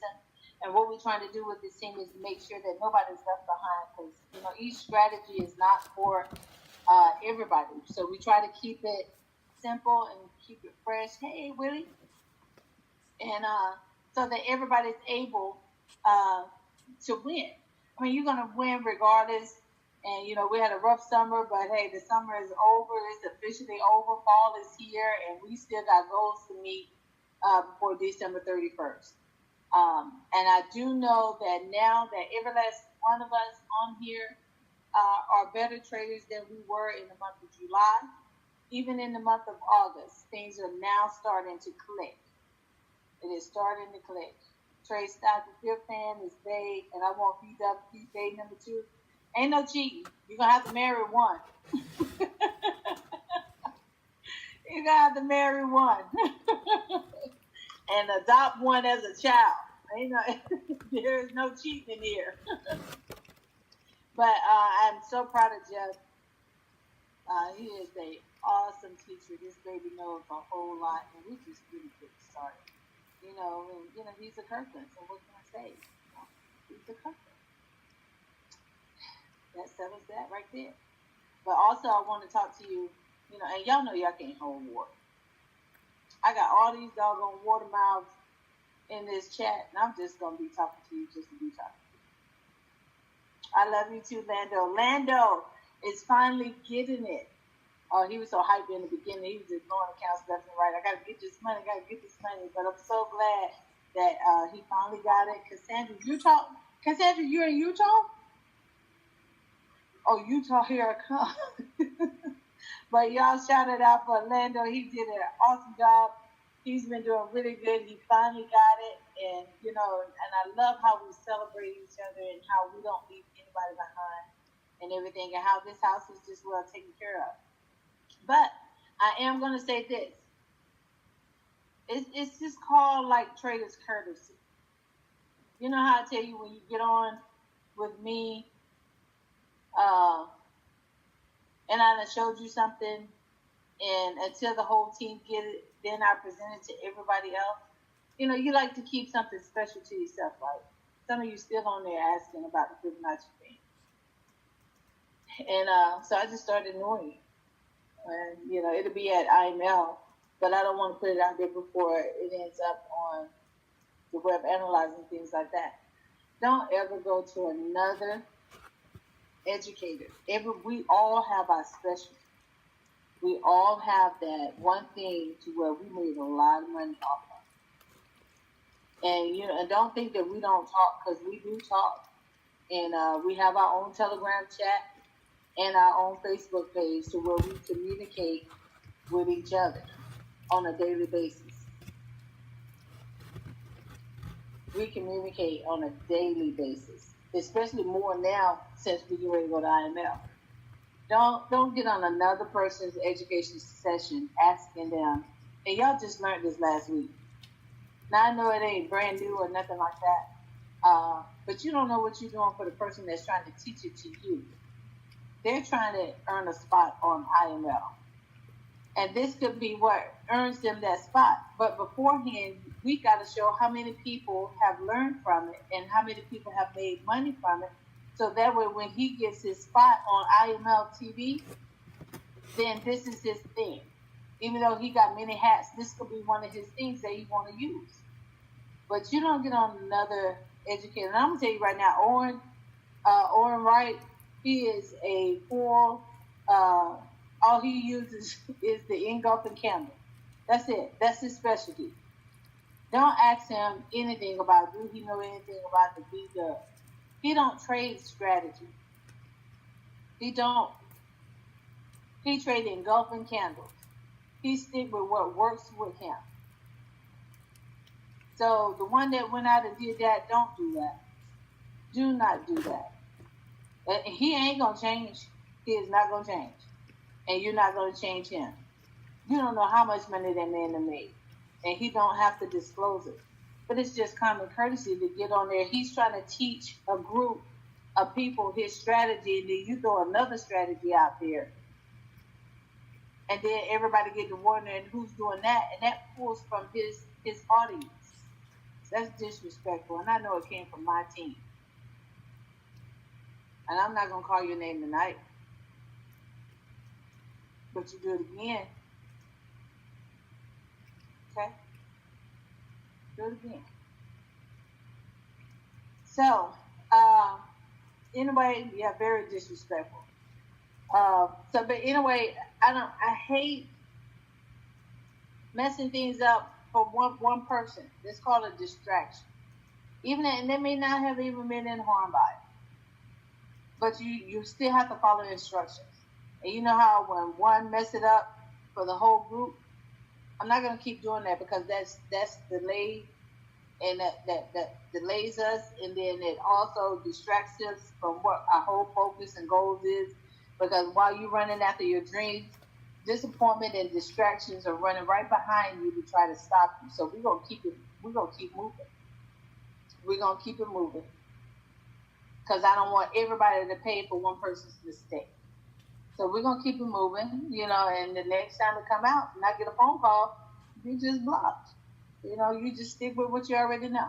person. And what we're trying to do with this team is make sure that nobody's left behind, because each strategy is not for everybody. So we try to keep it simple and keep it fresh. Hey, Willie, and so that everybody's able to win. I mean, you're gonna win regardless. And we had a rough summer, but hey, the summer is over. It's officially over. Fall is here, and we still got goals to meet before December 31st. And I do know that now that every last one of us on here are better traders than we were in the month of July. Even in the month of August, things are now starting to click. It is starting to click. Trey Stock, the fifth fan, is bae, and I want BW bae number 2. Ain't no cheating. You're going to have to marry one. You're going to have to marry one. And adopt one as a child. There is no cheating in here. But I'm so proud of Jeff. He is an awesome teacher. This baby knows a whole lot, and we just really get started. He's a Kirkland, so what can I say? He's a Kirkland. That settles that right there. But also, I want to talk to you, and y'all know y'all can't hold water. I got all these doggone water mouths in this chat, and I'm just going to be talking to you just to be talking to you. I love you too, Lando. Lando is finally getting it. Oh, he was so hyped in the beginning. He was just going accounts left and right. I got to get this money. But I'm so glad that he finally got it. Cassandra, Utah. Cassandra, you're in Utah? Oh, Utah, here I come. But y'all shout it out for Orlando. He did an awesome job. He's been doing really good. He finally got it. And, and I love how we celebrate each other and how we don't leave anybody behind and everything, and how this house is just well taken care of. But I am going to say this. It's just called like trader's courtesy. You know how I tell you when you get on with me, and I done showed you something, and until the whole team get it, then I present it to everybody else. You like to keep something special to yourself, right? Some of you still on there asking about the Fibonacci thing. And so I just started knowing it. And, it'll be at IML, but I don't want to put it out there before it ends up on the web analyzing, things like that. Don't ever go to another educator. We all have our specialty. We all have that one thing to where we made a lot of money off of. And, and don't think that we don't talk, because we do talk. And we have our own Telegram chat and our own Facebook page to where we communicate with each other on a daily basis. We communicate on a daily basis, especially more now since we get ready to go to IML. Don't get on another person's education session asking them, and y'all just learned this last week. Now I know it ain't brand new or nothing like that, but you don't know what you're doing for the person that's trying to teach it to you. They're trying to earn a spot on IML. And this could be what earns them that spot. But beforehand, we got to show how many people have learned from it and how many people have made money from it. So that way, when he gets his spot on IML TV, then this is his thing. Even though he got many hats, this could be one of his things that he want to use. But you don't get on another educator. And I'm going to tell you right now, Oren Wright, he is a full, all he uses is the engulfing candle. That's it. That's his specialty. Don't ask him anything about, do he know anything about the B-Dub? He don't trade strategy. He don't. He trade engulfing candles. He stick with what works with him. So the one that went out and did that, don't do that. Do not do that. He ain't going to change. He is not going to change. And you're not going to change him. You don't know how much money that man has made. And he don't have to disclose it. But it's just common courtesy to get on there. He's trying to teach a group of people his strategy, and then you throw another strategy out there. And then everybody get to wondering who's doing that. And that pulls from his audience. That's disrespectful, and I know it came from my team. And I'm not gonna call your name tonight, but you do it again, okay? Do it again. So, anyway, yeah, very disrespectful. But anyway, I hate messing things up for one person. It's called a distraction. And they may not have even been in harm by it, but you still have to follow instructions. And you know how when one mess it up for the whole group, I'm not gonna keep doing that because that's delayed, and that delays us, and then it also distracts us from what our whole focus and goals is. Because while you're running after your dreams, disappointment and distractions are running right behind you to try to stop you. So we're gonna keep it. We're gonna keep moving. We're gonna keep it moving because I don't want everybody to pay for one person's mistake. So we're gonna keep it moving, and the next time it come out and I get a phone call, you just blocked. You just stick with what you already know.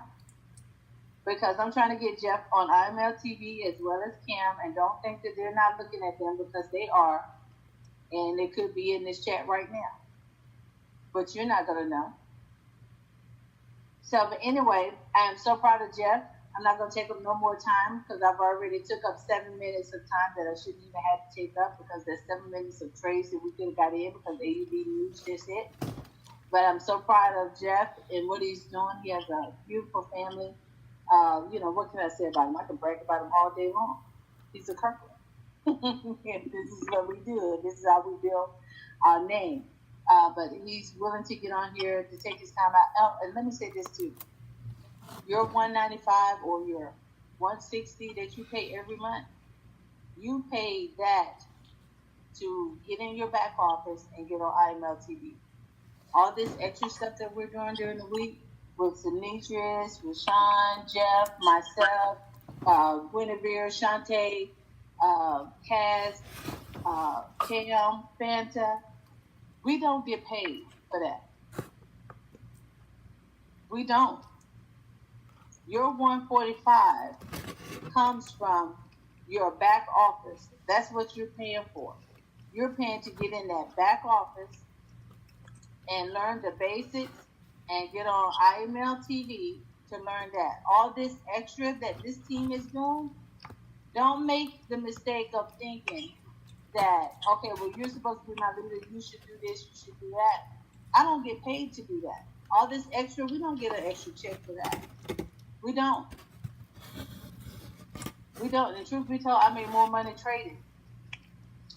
Because I'm trying to get Jeff on IML TV as well as Kim, and don't think that they're not looking at them, because they are, and they could be in this chat right now. But you're not gonna know. So, but anyway, I am so proud of Jeff. I'm not gonna take up no more time because I've already took up 7 minutes of time that I shouldn't even have to take up, because there's 7 minutes of trades that we could have got in because AUB News just hit. But I'm so proud of Jeff and what he's doing. He has a beautiful family. What can I say about him? I can brag about him all day long. He's a Kirkland. And this is what we do. This is how we build our name. But he's willing to get on here to take his time out. Oh, and let me say this too. Your $195 or your $160 that you pay every month, you pay that to get in your back office and get on IML TV. All this extra stuff that we're doing during the week with Demetrius, with Sean, Jeff, myself, Guinevere, Shantae, Kaz, Cam, Fanta, we don't get paid for that. We don't. Your 145 comes from your back office. That's what you're paying for. You're paying to get in that back office and learn the basics and get on IML TV to learn that. All this extra that this team is doing, don't make the mistake of thinking that, okay, well, you're supposed to be my leader, you should do this, you should do that. I don't get paid to do that. All this extra, we don't get an extra check for that. We don't. We don't. And truth be told, I make more money trading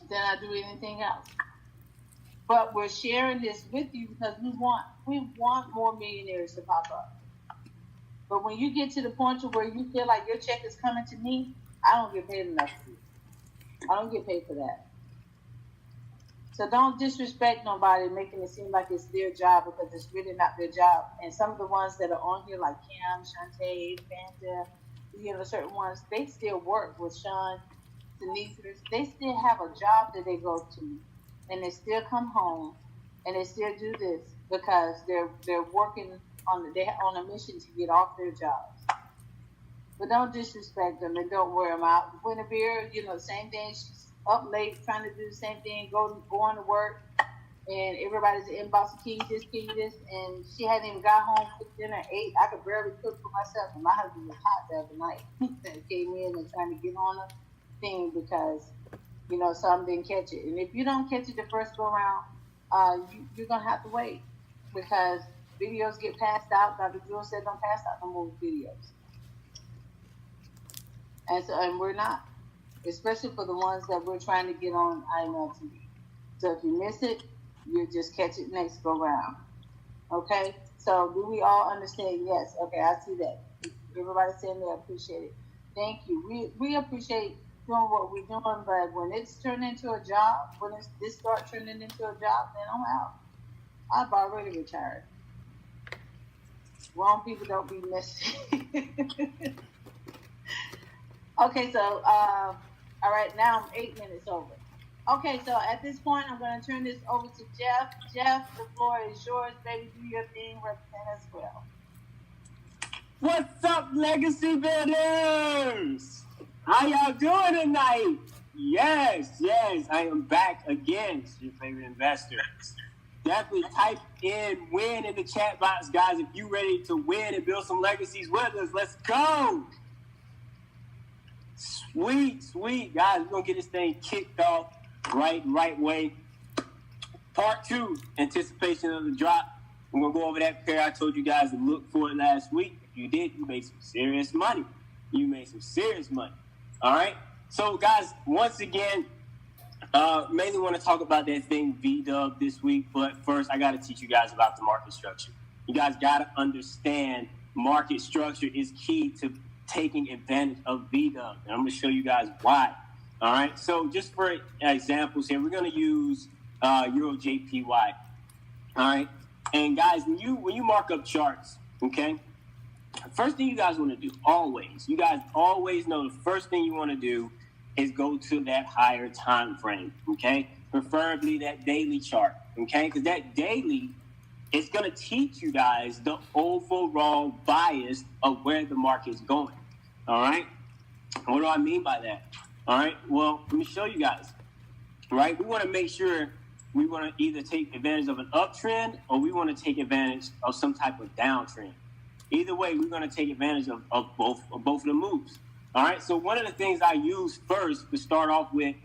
than I do anything else. But we're sharing this with you because we want more millionaires to pop up. But when you get to the point to where you feel like your check is coming to me, I don't get paid enough for you. I don't get paid for that. So don't disrespect nobody, making it seem like it's their job, because it's really not their job. And some of the ones that are on here, like Cam, Shantae, Fanta, certain ones, they still work with Sean, Denise. They still have a job that they go to, and they still come home, and they still do this because they're working they're on a mission to get off their jobs. But don't disrespect them and don't wear them out. Guinevere, same thing. She's up late trying to do the same thing, going to work, and everybody's inbox, can you this, and she hadn't even got home, cooked dinner at 8. I could barely cook for myself, and my husband was hot the other night. Came in and trying to get on a thing because, some didn't catch it. And if you don't catch it the first go around, you're going to have to wait, because videos get passed out. Dr. Jewel said don't pass out no more videos. And we're not. Especially for the ones that we're trying to get on IML TV. So if you miss it, you just catch it next go round. Okay? So do we all understand? Yes. Okay, I see that. Everybody saying they appreciate it. Thank you. We appreciate doing what we're doing, but when it's turned into a job, when this starts turning into a job, then I'm out. I've already retired. Wrong people don't be missing. Okay, so all right, now I'm 8 minutes over. Okay, so at this point, I'm going to turn this over to Jeff. Jeff, the floor is yours, baby. Do your thing, represent us well. What's up, Legacy Builders? How y'all doing tonight? Yes, I am back again. It's your favorite investor. Definitely type in win in the chat box, guys. If you ready to win and build some legacies with us, let's go. Sweet, guys. We're gonna get this thing kicked off right way. Part 2, anticipation of the drop. We're gonna go over that pair I told you guys to look for it last week. If you did, you made some serious money. All right. So, guys, once again, mainly want to talk about that thing VDub this week. But first, I got to teach you guys about the market structure. You guys got to understand market structure is key to taking advantage of VDub, and I'm going to show you guys why. All right. So, just for examples here, we're going to use Euro JPY. All right. And guys, when you mark up charts, okay, first thing you guys want to do, you guys always know the first thing you want to do is go to that higher time frame, okay? Preferably that daily chart, okay? Because that daily is going to teach you guys the overall bias of where the market's going, all right? What do I mean by that? All right, well, let me show you guys, right? We want to make sure we want to either take advantage of an uptrend or we want to take advantage of some type of downtrend. Either way, we're going to take advantage of both of the moves. All right. So one of the things I use first to start off with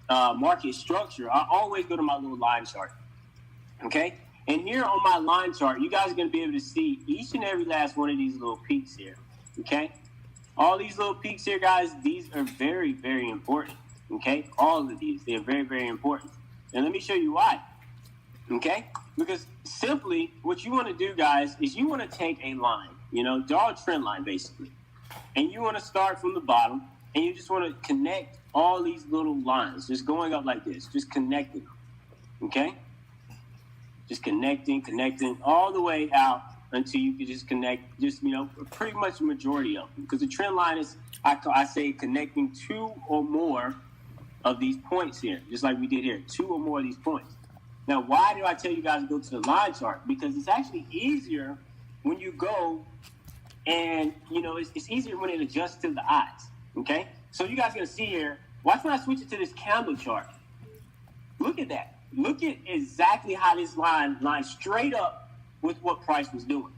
market structure, I always go to my little line chart. Okay. And here on my line chart, you guys are going to be able to see each and every last one of these little peaks here. Okay. All these little peaks here, guys, these are very, very important. Okay. All of these, they're very, very important. And let me show you why. Okay. Because simply what you want to do, guys, is you want to take a line, draw a trend line basically. And you want to start from the bottom and you just want to connect all these little lines, just going up like this, just connecting them. Okay? Just connecting all the way out until you can just connect, pretty much the majority of them. Because the trend line is, I say, connecting 2 or more of these points here, just like we did here, 2 or more of these points. Now, why do I tell you guys to go to the line chart? Because it's actually easier when you go and, it's easier when it adjusts to the eyes, okay? So you guys are going to see here, watch when I switch it to this candle chart. Look at that. Look at exactly how this line lines straight up with what price was doing.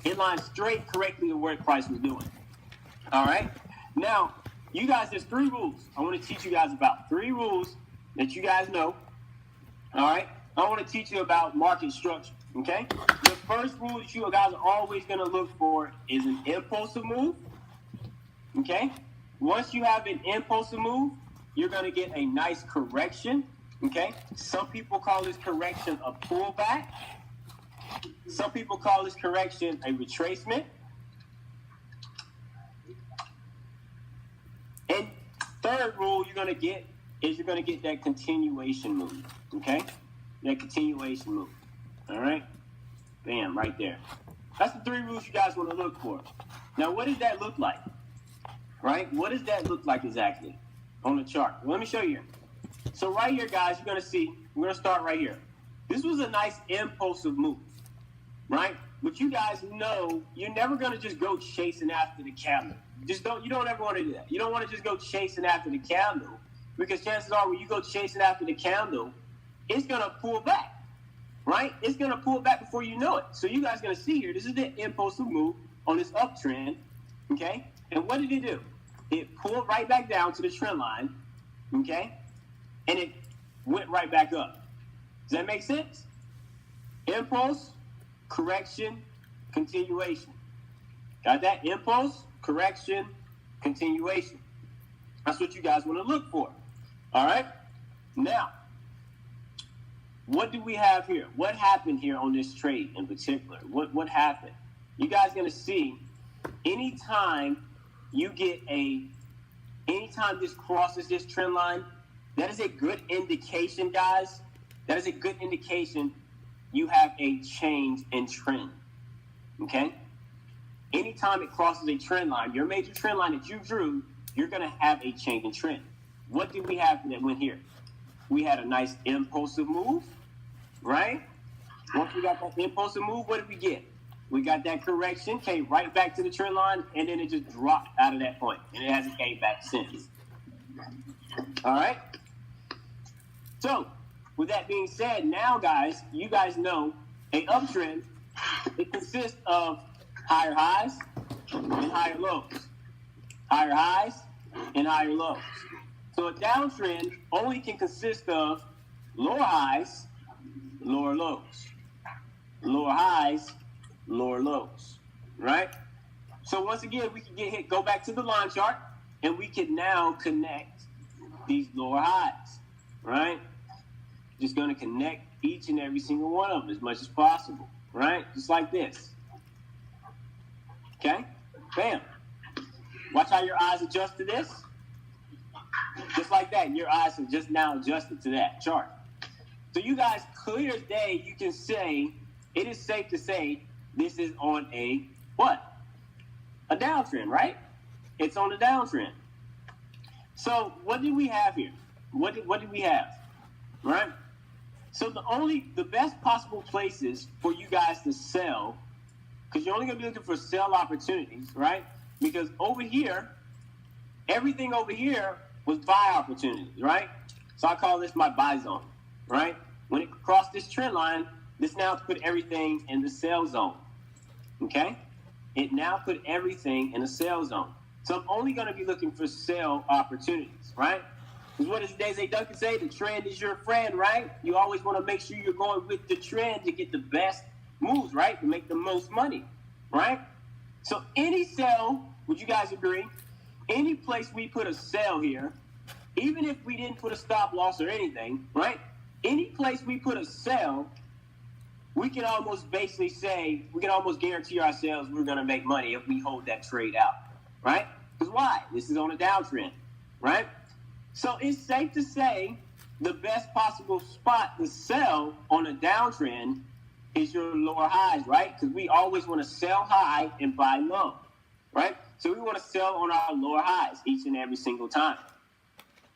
It lines straight correctly to what price was doing. All right? Now, you guys, there's 3 rules. I want to teach you guys about 3 rules that you guys know. All right? I want to teach you about market structure, okay? The first rule that you guys are always going to look for is an impulsive move, okay? Once you have an impulsive move, you're going to get a nice correction, okay? Some people call this correction a pullback. Some people call this correction a retracement. And third rule you're going to get is you're going to get that continuation move, okay? That continuation move, all right? Bam, right there. That's the 3 rules you guys want to look for. Now, what does that look like, right? What does that look like exactly on the chart? Well, let me show you. So right here, guys, you're going to see, we're going to start right here. This was a nice impulsive move, right? But you guys know you're never going to just go chasing after the candle. You don't ever want to do that. You don't want to just go chasing after the candle because chances are when you go chasing after the candle, it's going to pull back, right? It's going to pull back before you know it. So you guys are going to see here, this is the impulsive move on this uptrend, okay? And what did it do? It pulled right back down to the trend line, okay? And it went right back up. Does that make sense? Impulse, correction, continuation. Got that? Impulse, correction, continuation. That's what you guys want to look for. All right? Now, what do we have here? What happened here on this trade in particular? What happened? You guys are going to see anytime this crosses this trend line, that is a good indication, guys. That is a good indication you have a change in trend, okay? Anytime it crosses a trend line, your major trend line that you drew, you're going to have a change in trend. What did we have that went here? We had a nice impulsive move, right? Once we got that impulsive move, what did we get? We got that correction, came right back to the trend line, and then it just dropped out of that point, and it hasn't came back since. All right? So, with that being said, now, guys, you guys know a uptrend, it consists of higher highs and higher lows. Higher highs and higher lows. So a downtrend only can consist of lower highs, lower lows. Lower highs, lower lows, right? So once again, we can go back to the line chart, and we can now connect these lower highs, right? Just going to connect each and every single one of them as much as possible, right? Just like this. Okay? Bam. Watch how your eyes adjust to this. Just like that, your eyes have just now adjusted to that chart. So you guys, clear as day, you can say, it is safe to say, this is on a what? A downtrend, right? It's on a downtrend. So what did we have here? What did we have? Right? So the best possible places for you guys to sell, because you're only going to be looking for sell opportunities, right? Because over here, everything over here was buy opportunities, right? So I call this my buy zone, right? When it crossed this trend line, this now put everything in the sell zone, okay? It now put everything in the sell zone. So I'm only going to be looking for sell opportunities, right? Because what does Daisy Duncan say? The trend is your friend, right? You always want to make sure you're going with the trend to get the best moves, right? To make the most money, right? So any sell, would you guys agree? Any place we put a sell here, even if we didn't put a stop loss or anything, right? Any place we put a sell, we can almost basically say, we can almost guarantee ourselves we're going to make money if we hold that trade out, right? Because why? This is on a downtrend, right? So it's safe to say the best possible spot to sell on a downtrend is your lower highs, right? Because we always want to sell high and buy low, right? So we want to sell on our lower highs each and every single time,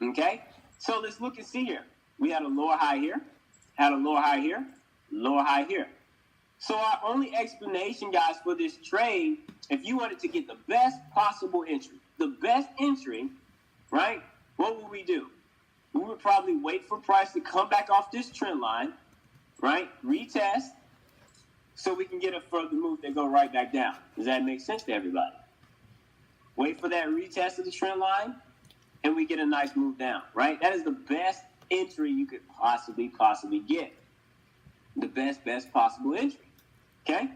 okay? So let's look and see here. We had a lower high here, had a lower high here, lower high here. So our only explanation, guys, for this trade, if you wanted to get the best possible entry, right, what would we do? We would probably wait for price to come back off this trend line, right, retest, so we can get a further move that go right back down. Does that make sense to everybody? Wait for that retest of the trend line, and we get a nice move down, right? That is the best entry you could possibly get. The best possible entry, okay?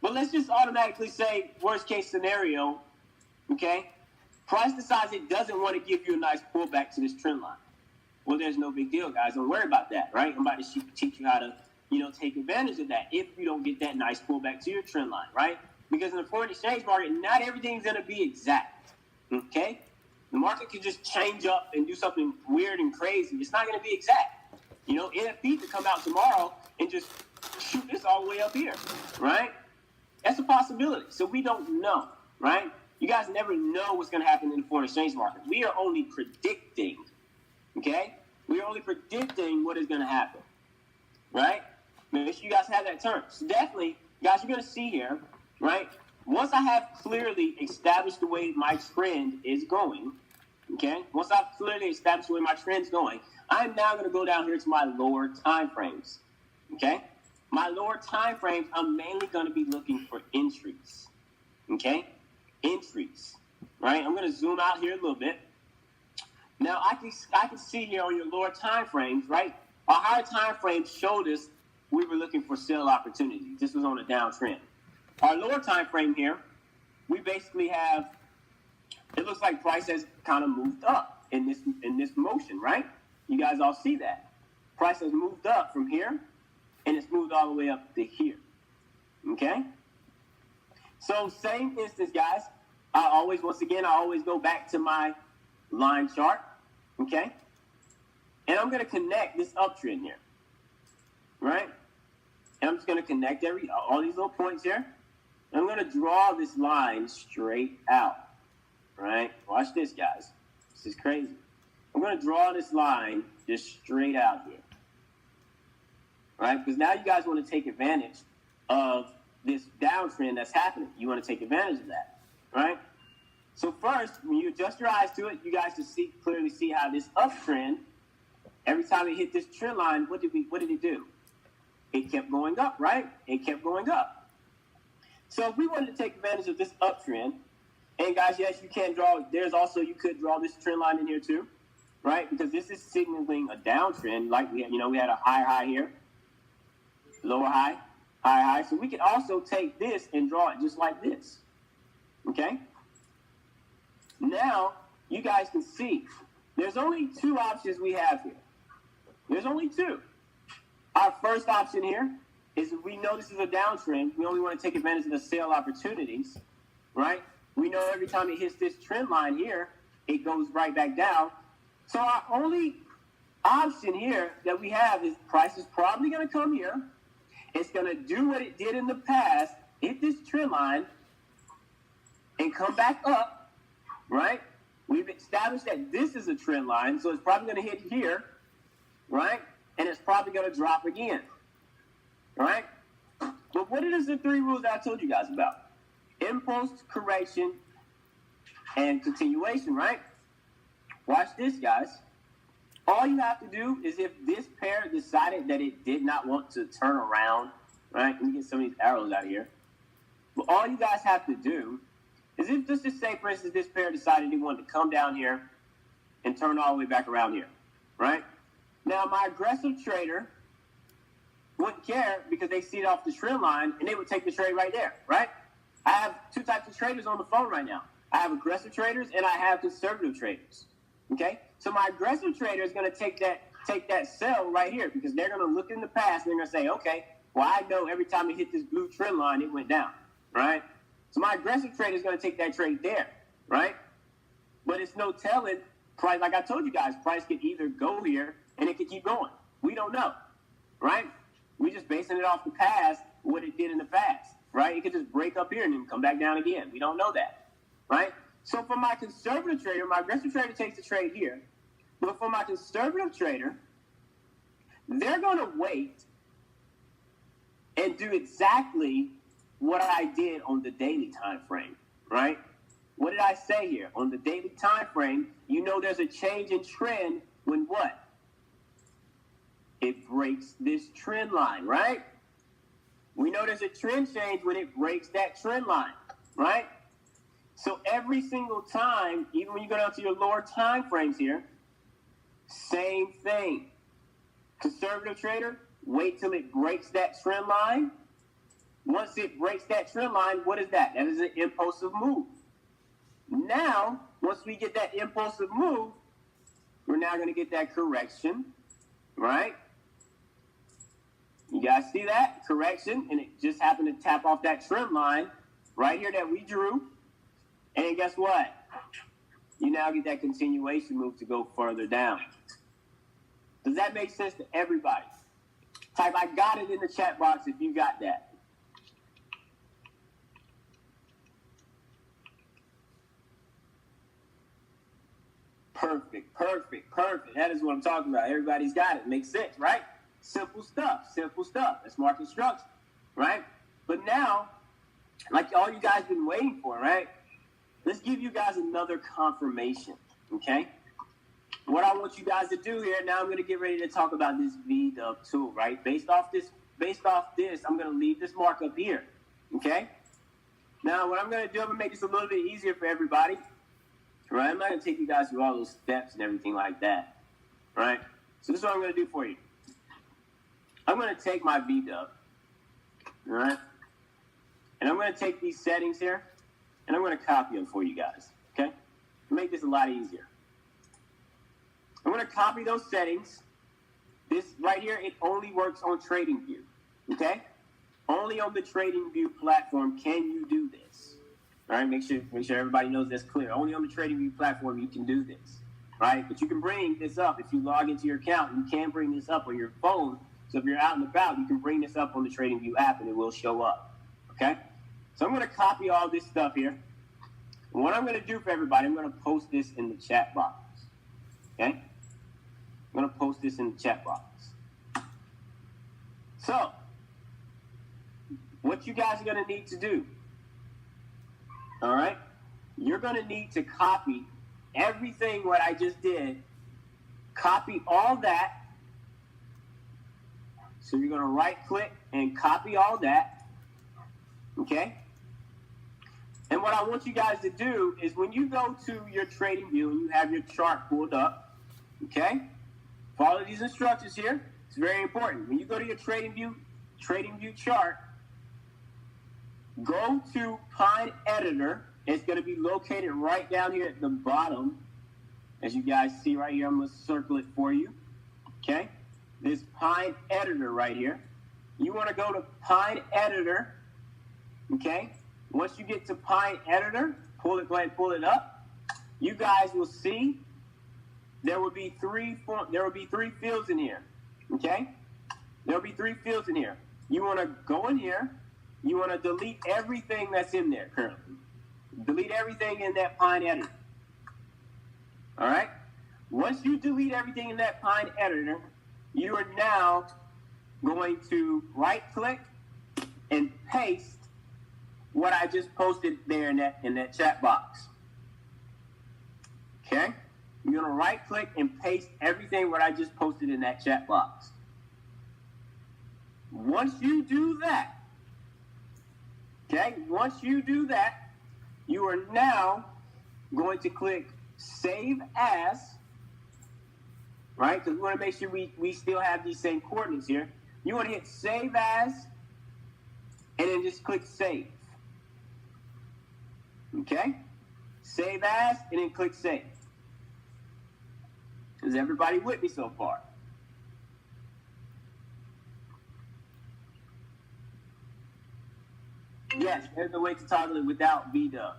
But let's just automatically say worst case scenario, okay? Price decides it doesn't want to give you a nice pullback to this trend line. Well, there's no big deal, guys. Don't worry about that, right? I'm about to teach you how to, take advantage of that if you don't get that nice pullback to your trend line, right? Because in the foreign exchange market, not everything's going to be exact, okay? The market can just change up and do something weird and crazy. It's not going to be exact. NFP could come out tomorrow and just shoot this all the way up here, right? That's a possibility. So we don't know, right? You guys never know what's going to happen in the foreign exchange market. We are only predicting, okay? We are only predicting what is going to happen, right? Make sure you guys have that term. So definitely, guys, you're going to see here, right? Once I have clearly established the way my trend is going, okay? Once I've clearly established the way my trend's going, I'm now going to go down here to my lower time frames, okay? My lower time frames, I'm mainly going to be looking for entries, okay? Entries, right? I'm going to zoom out here a little bit. Now, I can see here on your lower time frames, right? Our higher time frames showed us we were looking for sell opportunities. This was on a downtrend. Our lower time frame here, we basically have, it looks like price has kind of moved up in this motion, right? You guys all see that. Price has moved up from here, and it's moved all the way up to here, okay? So same instance, guys. I always go back to my line chart, okay? And I'm going to connect this uptrend here, right? And I'm just going to connect all these little points here. And I'm going to draw this line straight out, right? Watch this, guys. This is crazy. I'm going to draw this line just straight out here, right? Because now you guys want to take advantage of this downtrend that's happening. You want to take advantage of that, right? So first, when you adjust your eyes to it, you guys just clearly see how this uptrend, every time it hit this trend line, what did it do? It kept going up, right? It kept going up. So if we wanted to take advantage of this uptrend, and guys, yes, you can draw. You could draw this trend line in here too, right? Because this is signaling a downtrend. Like we had a high here, lower high, high. So we could also take this and draw it just like this, okay? Now you guys can see there's only two options we have here. There's only two. Our first option here is if we know this is a downtrend, we only want to take advantage of the sale opportunities, right? We know every time it hits this trend line here, it goes right back down. So our only option here that we have is price is probably going to come here. It's going to do what it did in the past, hit this trend line, and come back up, right? We've established that this is a trend line, so it's probably going to hit here, right? And it's probably going to drop again, right? But what is the three rules that I told you guys about? Impulse, correction, and continuation, right? Watch this, guys. All you have to do is if this pair decided that it did not want to turn around, right? Let me get some of these arrows out of here. But all you guys have to do is if, just to say, for instance, this pair decided it wanted to come down here and turn all the way back around here, right? Now, my aggressive trader wouldn't care because they see it off the trend line and they would take the trade right there, right? I have two types of traders on the phone right now. I have aggressive traders and I have conservative traders. Okay? So my aggressive trader is going to take that sell right here because they're going to look in the past and they're going to say, okay, well, I know every time it hit this blue trend line, it went down, right? So my aggressive trader is going to take that trade there, right? But it's no telling price. Like I told you guys, price could either go here and it could keep going. We don't know, right? We're just basing it off the past, what it did in the past. Right? It could just break up here and then come back down again. We don't know that, right? So for my conservative trader, my aggressive trader takes the trade here. But for my conservative trader, they're going to wait and do exactly what I did on the daily time frame, right? What did I say here? On the daily time frame, you know there's a change in trend when what? It breaks this trend line, right? We know there's a trend change when it breaks that trend line, right? So every single time, even when you go down to your lower time frames here, same thing. Conservative trader, wait till it breaks that trend line. Once it breaks that trend line, what is that? That is an impulsive move. Now, once we get that impulsive move, we're now going to get that correction, right? You guys see that? Correction, and it just happened to tap off that trend line right here that we drew. And guess what? You now get that continuation move to go further down. Does that make sense to everybody? Type, I got it in the chat box if you got that. Perfect. That is what I'm talking about. Everybody's got it. Makes sense, right? Simple stuff. That's market structure, right? But now, like all you guys been waiting for, right? Let's give you guys another confirmation, okay? What I want you guys to do here, now I'm going to get ready to talk about this VDub tool, right? Based off this, I'm going to leave this markup here, okay? Now, what I'm going to do, I'm going to make this a little bit easier for everybody, right? I'm not going to take you guys through all those steps and everything like that, right? So this is what I'm going to do for you. I'm going to take my VDub, all right? And I'm going to take these settings here, and I'm going to copy them for you guys, okay? To make this a lot easier. I'm going to copy those settings. This right here, it only works on TradingView, okay? Only on the TradingView platform can you do this. All right, make sure everybody knows that's clear. Only on the TradingView platform you can do this, right? But you can bring this up if you log into your account. You can bring this up on your phone. So if you're out and about, you can bring this up on the TradingView app and it will show up, okay? So I'm going to copy all this stuff here. And what I'm going to do for everybody, I'm going to post this in the chat box, okay? I'm going to post this in the chat box. So what you guys are going to need to do, all right, you're going to need to copy everything what I just did. Copy all that. So you're going to right click and copy all that. Okay? And what I want you guys to do is when you go to your trading view and you have your chart pulled up, okay? Follow these instructions here. It's very important. When you go to your trading view chart, go to Pine Editor. It's going to be located right down here at the bottom. As you guys see right here, I'm going to circle it for you. Okay? This Pine Editor right here. You want to go to Pine Editor. Okay? Once you get to Pine Editor, go ahead and pull it up. You guys will see there will be three fields in here. Okay? There will be 3 fields in here. You want to go in here. You want to delete everything that's in there currently. Delete everything in that Pine Editor. All right? Once you delete everything in that Pine Editor, you are now going to right-click and paste what I just posted there in that chat box. Okay? You're going to right-click and paste everything what I just posted in that chat box. Once you do that, okay, you are now going to click Save As, right? Because we want to make sure we still have these same coordinates here. You want to hit Save As, and then just click Save. Okay? Save As, and then click Save. Is everybody with me so far? Yes, there's a way to toggle it without VDub.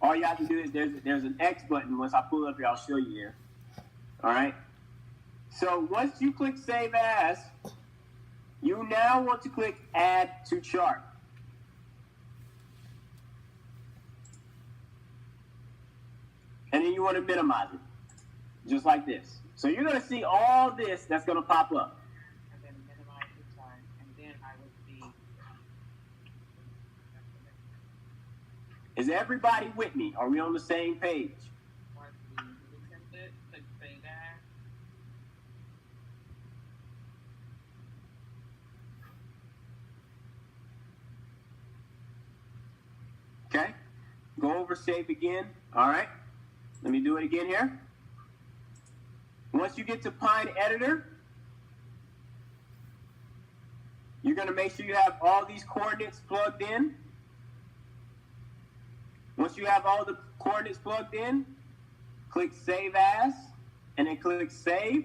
All you have to do is there's an X button. Once I pull it up here, I'll show you here. All right? So once you click Save As, you now want to click Add to Chart. And then you want to minimize it, just like this. So you're going to see all this that's going to pop up. And then minimize the chart, and then I would see. Is everybody with me? Are we on the same page? Once we loosen it, click Save As. Okay. Go over Save again. All right. Let me do it again here. Once you get to Pine Editor, you're going to make sure you have all these coordinates plugged in. Once you have all the coordinates plugged in, click Save As, and then click Save.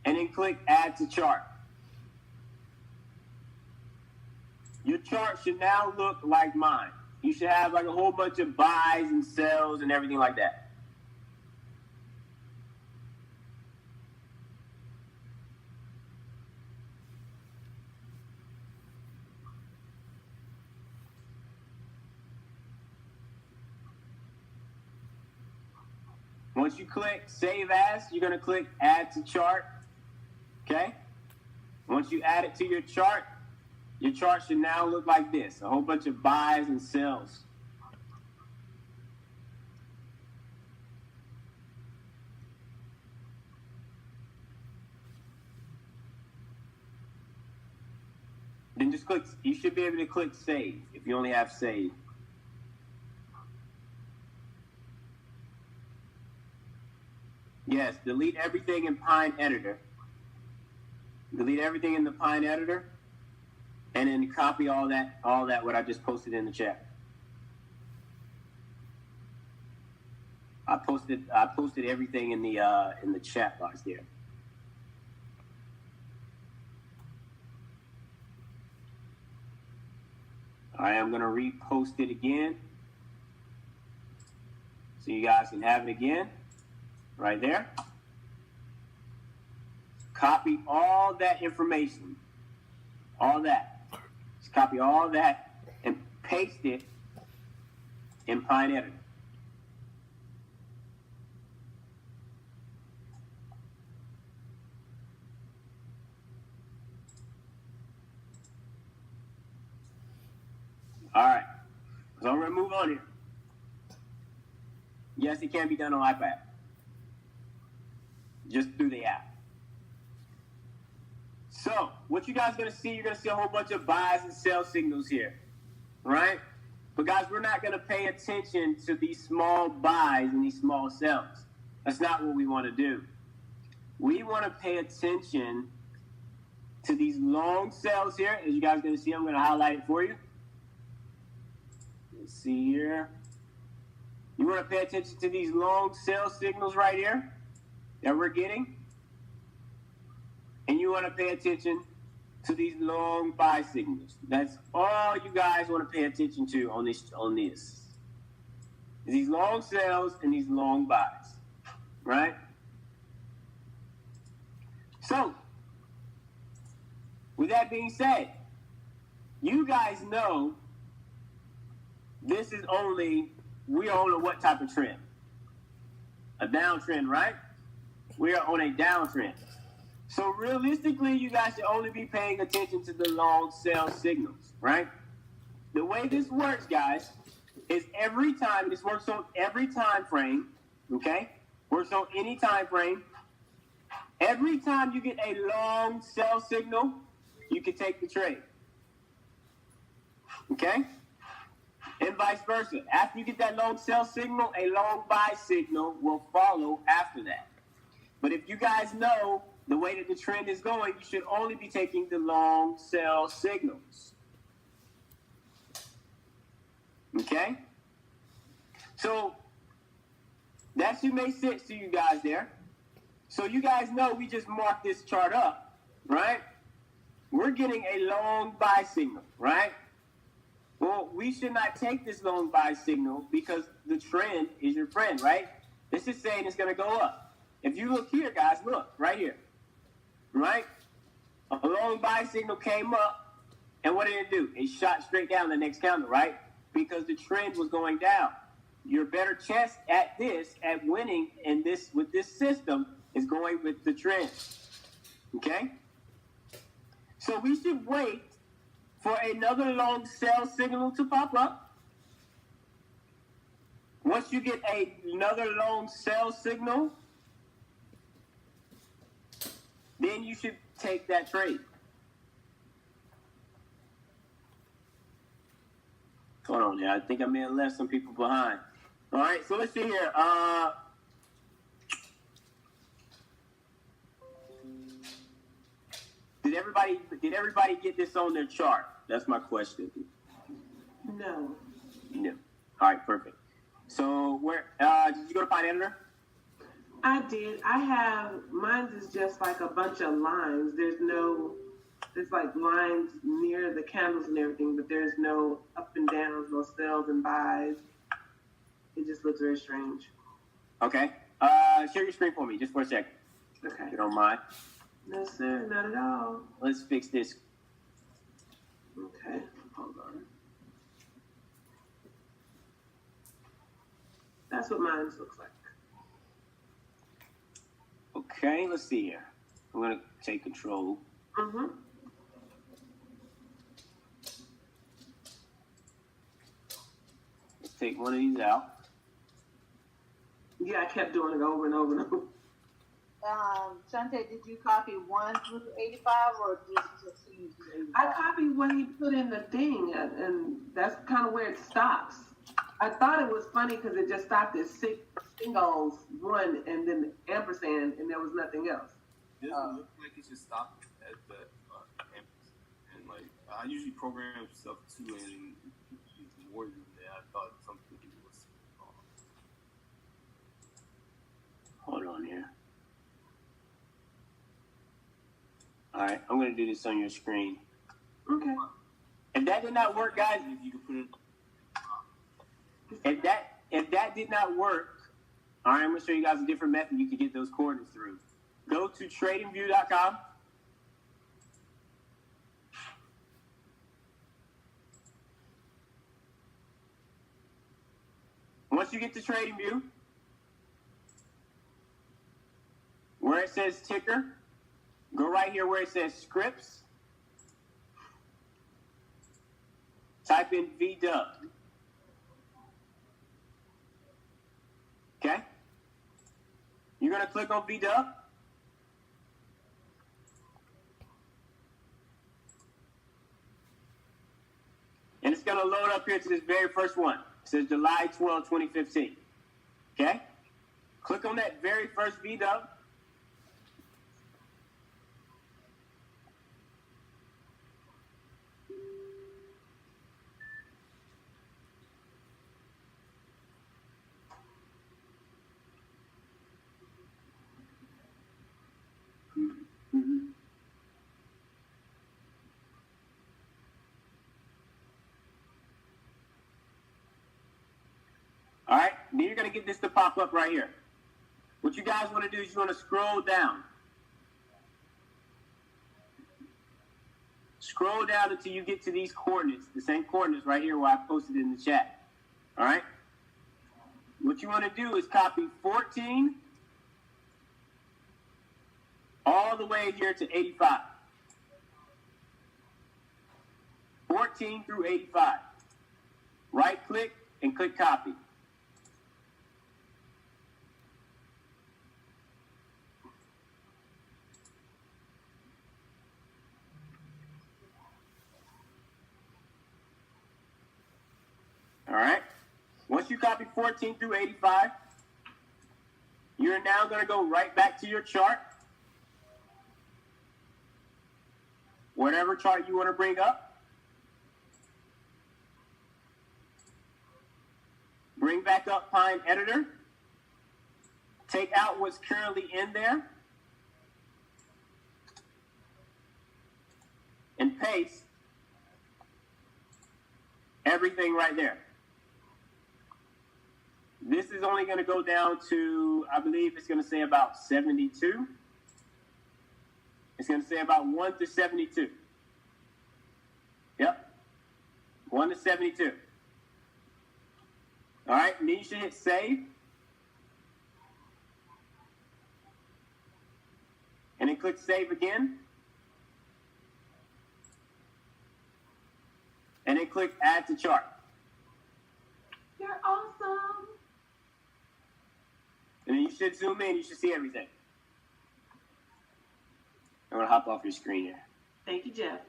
And then click Add to Chart. Your chart should now look like mine. You should have like a whole bunch of buys and sells and everything like that. Once you click Save As, you're going to click Add to Chart. Okay? Once you add it to your chart should now look like this. A whole bunch of buys and sells. Then just click, you should be able to click Save if you only have Save. Yes, delete everything in Pine Editor. Delete everything in the Pine Editor, and then copy all that what I just posted in the chat. I posted everything in the chat box there. All right, I'm gonna repost it again, so you guys can have it again, right there. Copy all that information, all that. Just copy all that and paste it in Pine Editor. All right. So I'm going to move on here. Yes, it can be done on iPad. Just through the app. So, what you guys are going to see, you're going to see a whole bunch of buys and sell signals here. Right? But guys, we're not going to pay attention to these small buys and these small sells. That's not what we want to do. We want to pay attention to these long sells here. As you guys are going to see, I'm going to highlight it for you. Let's see here. You want to pay attention to these long sell signals right here that we're getting. And you want to pay attention to these long buy signals. That's all you guys want to pay attention to on this. These long sells and these long buys. Right? So, with that being said, you guys know this is we are on a what type of trend? A downtrend, right? We are on a downtrend. So realistically, you guys should only be paying attention to the long sell signals, right? The way this works, guys, is every time, this works on every time frame, okay? Works on any time frame. Every time you get a long sell signal, you can take the trade. Okay? And vice versa. After you get that long sell signal, a long buy signal will follow after that. But if you guys know the way that the trend is going, you should only be taking the long sell signals. Okay? So that should make sense to you guys there. So you guys know we just marked this chart up, right? We're getting a long buy signal, right? Well, we should not take this long buy signal because the trend is your friend, right? This is saying it's going to go up. If you look here, guys, look, right here, right? A long buy signal came up, and what did it do? It shot straight down the next candle, right? Because the trend was going down. Your better chance at winning with this system is going with the trend, okay? So we should wait for another long sell signal to pop up. Once you get another long sell signal, then you should take that trade. Hold on there. I think I may have left some people behind. All right, so let's see here. Did everybody get this on their chart? That's my question. No. No. All right, perfect. So where did you go to Find Editor? I did. Mine's is just like a bunch of lines. There's like lines near the candles and everything, but there's no up and downs, no sells and buys. It just looks very strange. Okay. Share your screen for me just for a second. Okay. If you don't mind. No, sir, not at all. Let's fix this. Okay, hold on. That's what mine looks like. Okay, let's see here. I'm going to take control. Mm-hmm. Let's take one of these out. Yeah, I kept doing it over and over and over. Shante, did you copy 1 through 85 or just use 85? I copied what he put in the thing, and that's kind of where it stops. I thought it was funny because it just stopped at singles, 1, and then ampersand, and there was nothing else. It doesn't look like it should stop at the ampersand. And like, I usually program stuff too, and it's more than that. I thought something was wrong. Hold on here. All right, I'm going to do this on your screen. Okay. If that did not work, guys, If you could put it, if that did not work, all right, I'm going to show you guys a different method you can get those coordinates through. Go to tradingview.com. Once you get to TradingView, where it says ticker, go right here where it says scripts. type in VDub. Okay? You're going to click on VDub. And it's going to load up here to this very first one. It says July 12, 2015. Okay? Click on that very first VDub. All right, then you're going to get this to pop up right here. What you guys want to do is you want to scroll down. Scroll down until you get to these coordinates, the same coordinates right here where I posted in the chat. All right? What you want to do is copy 14 all the way here to 85. 14 through 85. Right click and click copy. All right. Once you copy 14 through 85, you're now going to go right back to your chart. Whatever chart you want to bring up. Bring back up Pine Editor. Take out what's currently in there. And paste everything right there. This is only going to go down to, I believe it's going to say about 72. It's going to say about 1 to 72. Yep. 1 to 72. All right, and then you should hit save. And then click save again. And then click add to chart. You're awesome. And then you should zoom in, you should see everything. I'm going to hop off your screen here. Thank you, Jeff.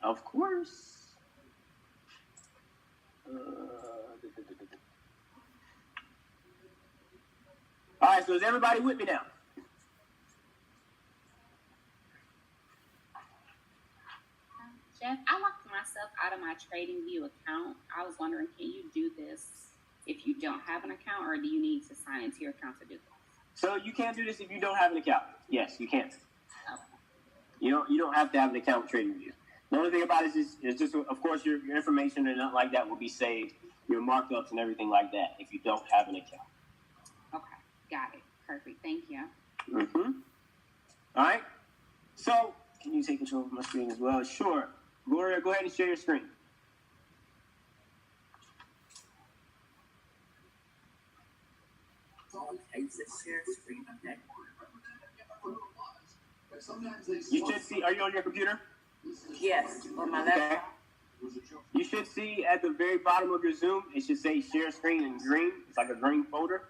Of course. All right, so is everybody with me now? Jeff, I locked myself out of my TradingView account. I was wondering, can you do this if you don't have an account, or do you need to sign into your account to do this? So you can't do this if you don't have an account. Yes, you can. Okay. You don't have to have an account with TradingView. The only thing about it is just, of course, your information and nothing like that will be saved, your markups and everything like that if you don't have an account. Okay, got it. Perfect. Thank you. Mm-hmm. All right. So can you take control of my screen as well? Sure. Gloria, go ahead and share your screen. Okay, so share screen, okay. You should see, are you on your computer? Yes, on my Okay. laptop. You should see at the very bottom of your Zoom, it should say share screen in green. It's like a green folder.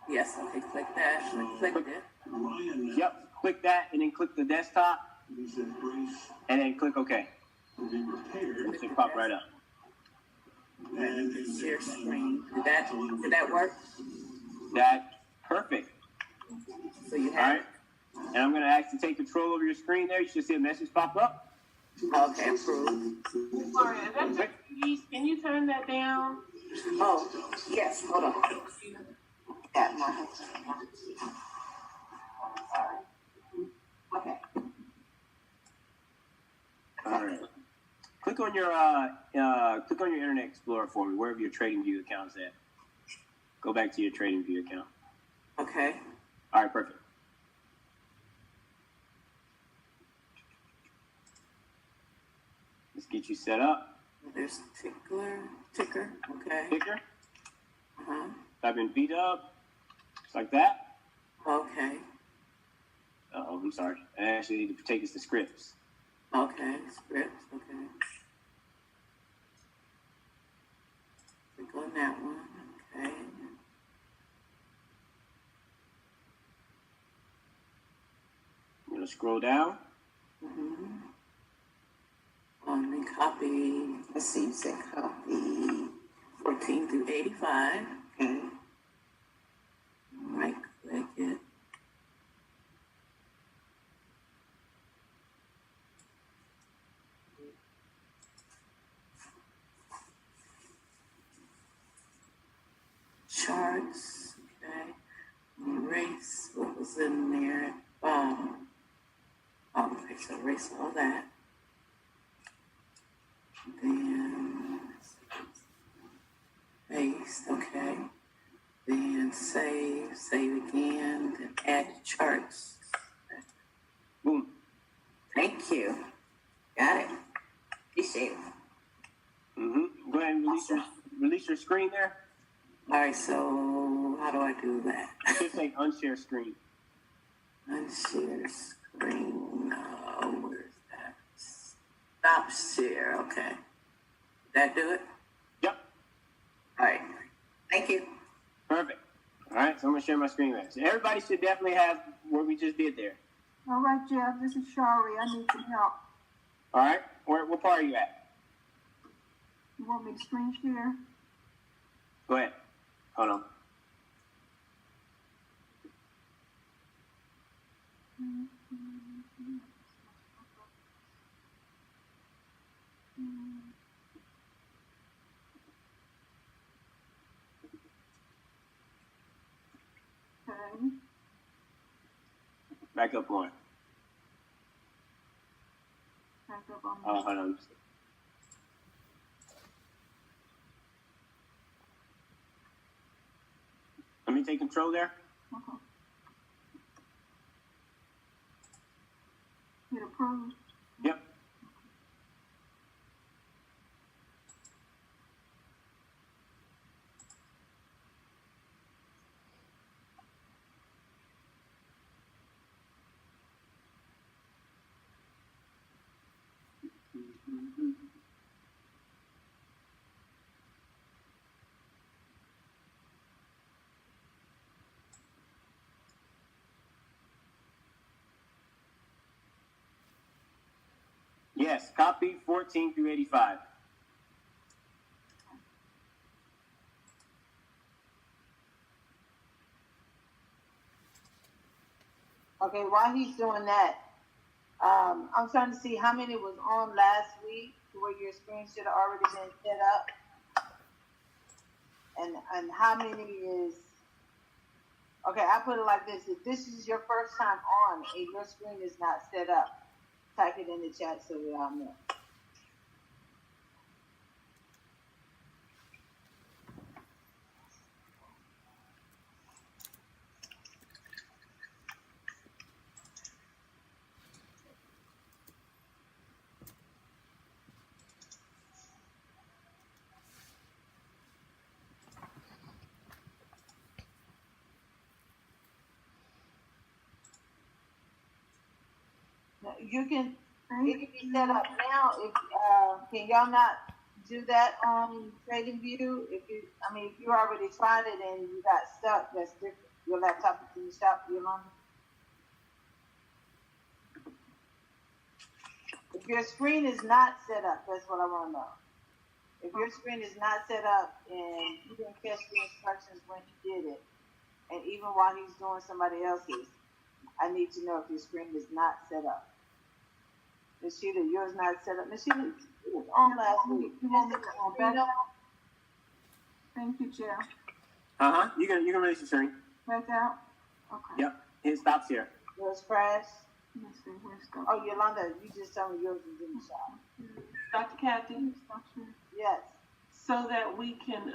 Yes, okay, click that, I clicked it. Yep. Click that and then click the desktop and then click OK. It should pop right up. Share screen, did that work? That's perfect. So you All have, right. And I'm going to ask you to take control over your screen there. You should see a message pop up. okay, approved. Sorry, is that just please? Can you turn that down? Oh, yes, hold on. Got my, okay. All right. Click on your Internet Explorer for me, wherever your TradingView account's at. Go back to your TradingView account. Okay, All right, perfect. Let's get you set up. there's ticker, okay. Ticker. Uh-huh, Type in VDub. Just like that. okay, Oh, I'm sorry. I actually need to take us to scripts. okay, scripts, okay. Click on that one. Okay. I'm gonna scroll down. Mm-hmm. Let me copy. Let's see, you said copy 14 through 85. Okay. Right click it. Charts. Okay. Erase what was in there. Okay, so erase all that. Then paste, okay. Then save again, then add charts. Boom. Thank you. Got it. Appreciate it. Mm-hmm. Go ahead and release your screen there. All right, so how do I do that? It should say unshare screen. Unshare screen. Where's that? Stop share. Okay. Did that do it? Yep. All right. Thank you. Perfect. All right, so I'm gonna share my screen there. So everybody should definitely have what we just did there. All right, Jeff, this is Shari. I need some help. All right, what part are you at? You want me to screen share? Go ahead. Hold on. Okay. Back up one. Back up on Oh, hold on. Let me take control there. Okay. Hit approve. Yep. Yes, copy 14 through 85. Okay, while he's doing that, I'm trying to see how many was on last week to where your screen should have already been set up. And how many is, okay, I put it like this. If this is your first time on and your screen is not set up, type it in the chat so we all know. You can, it can be set up now. If can y'all not do that on TradingView? If you already tried it and you got stuck, that's different. Your laptop is in the shop, Yolanda. If your screen is not set up, that's what I want to know. If your screen is not set up and you didn't catch the instructions when you did it, and even while he's doing somebody else's, I need to know if your screen is not set up. Miss Sheila, yours not set up. Miss Sheila, you was on last week. You want me to go back? Thank you, Jeff. Uh-huh. You can release your screen. Back out? Okay. Yep. It stops here. Yours crashed. Let's see, where's the... Oh, Yolanda, you just told me yours was in the shop. Dr. Kathy, Yes. so that we can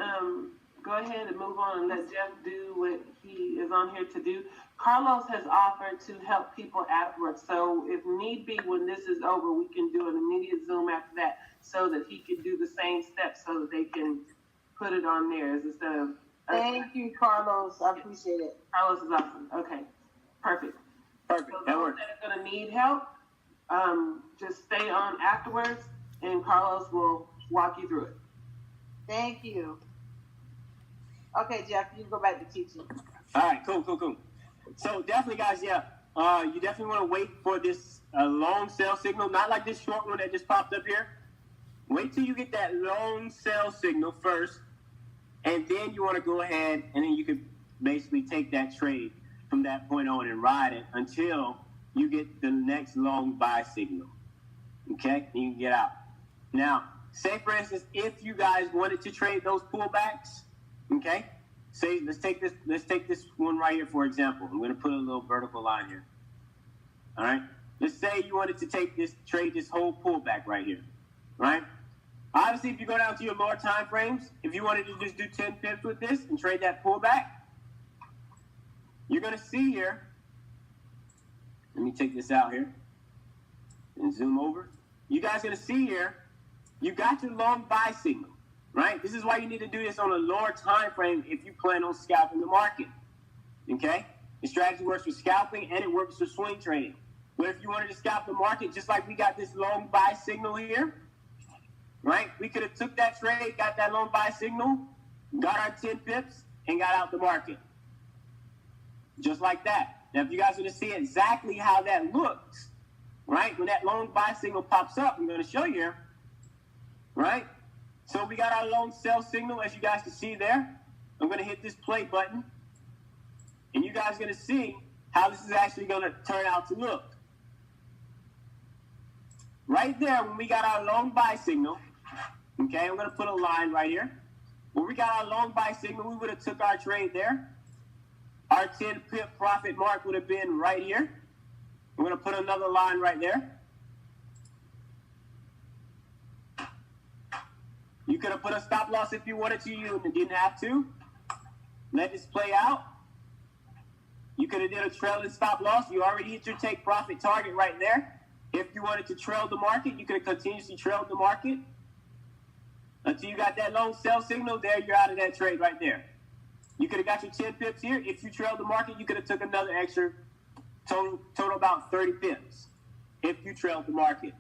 go ahead and move on and let Jeff do what he is on here to do. Carlos has offered to help people afterwards. So if need be, when this is over, we can do an immediate Zoom after that so that he can do the same steps so that they can put it on theirs instead of... Thank you, Carlos. I appreciate it. Carlos is awesome. Okay, perfect. Perfect. So That those works. that are going to need help, just stay on afterwards and Carlos will walk you through it. Thank you. Okay, Jeff, you can go back to teaching. All right, cool. So definitely, guys, yeah, you definitely want to wait for this long sell signal, not like this short one that just popped up here. Wait till you get that long sell signal first, and then you want to go ahead and then you can basically take that trade from that point on and ride it until you get the next long buy signal. Okay, and you can get out. Now, say for instance, if you guys wanted to trade those pullbacks, okay, say let's take this one right here for example. I'm going to put a little vertical line here. All right, let's say you wanted to trade this whole pullback right here, right? Obviously, if you go down to your lower time frames, if you wanted to just do 10 pips with this and trade that pullback, you're going to see here. Let me take this out here and zoom over. You guys are going to see here, you got your long buy signal, right? This is why you need to do this on a lower time frame if you plan on scalping the market, okay? The strategy works for scalping and it works for swing trading. But if you wanted to scalp the market, just like we got this long buy signal here, right? We could have took that trade, got that long buy signal, got our 10 pips, and got out the market. Just like that. Now, if you guys want to see exactly how that looks, right? When that long buy signal pops up, I'm going to show you here, right? So we got our long sell signal, as you guys can see there. I'm going to hit this play button, and you guys are going to see how this is actually going to turn out to look. Right there, when we got our long buy signal, okay, I'm going to put a line right here. When we got our long buy signal, we would have took our trade there. Our 10 pip profit mark would have been right here. I'm going to put another line right there. You could have put a stop loss if you wanted to. You didn't have to. Let this play out. You could have did a trailing stop loss. You already hit your take profit target right there. If you wanted to trail the market, you could have continuously trailed the market until you got that long sell signal. There, you're out of that trade right there. You could have got your 10 pips here. If you trailed the market, you could have took another extra total about 30 pips if you trailed the market.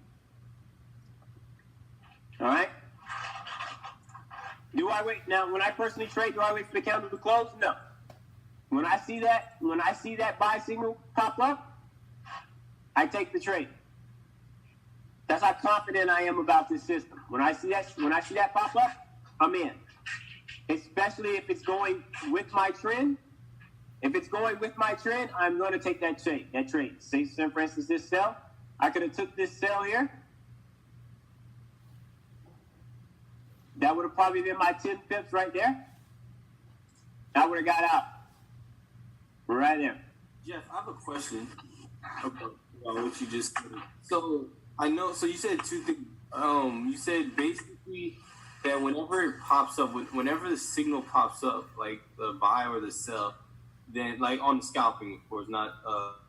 All right? Do I wait? Now, when I personally trade, do I wait for the candle to close? No. When I see that buy signal pop up, I take the trade. That's how confident I am about this system. When I see that pop up, I'm in. Especially if it's going with my trend. If it's going with my trend, I'm going to take that trade. Say, for instance, this sell. I could have took this sell here. That would have probably been my 10 pips right there. I would have got out. Right there. Jeff, I have a question about what you just said. So I know. So you said two things. You said basically that whenever it pops up, whenever the signal pops up, like the buy or the sell, then like on the scalping, of course, not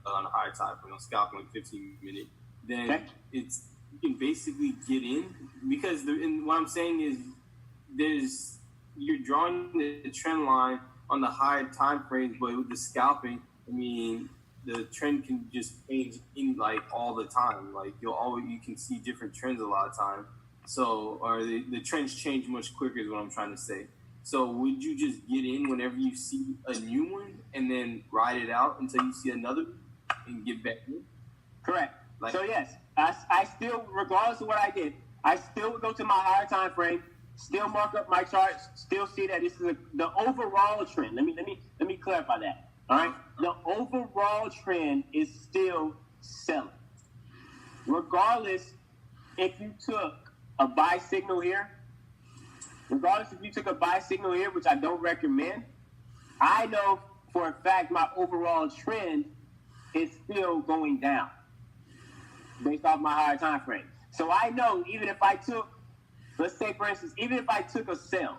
on a higher time, but on scalping, like 15-minute, then okay. It's you can basically get in because what I'm saying is you're drawing the trend line on the higher time frames, but with the scalping, I mean, the trend can just change in like all the time. Like you can see different trends a lot of time. So, or the trends change much quicker is what I'm trying to say. So would you just get in whenever you see a new one and then ride it out until you see another and get back in? Correct. So yes, I still, regardless of what I did, I still would go to my higher time frame, still mark up my charts, still see that this is the overall trend. Let me clarify that. All right, the overall trend is still selling, regardless if you took a buy signal here. Regardless if you took a buy signal here, which I don't recommend, I know for a fact my overall trend is still going down based off my higher time frame. So I know even if I took, let's say for instance, even if I took a sell,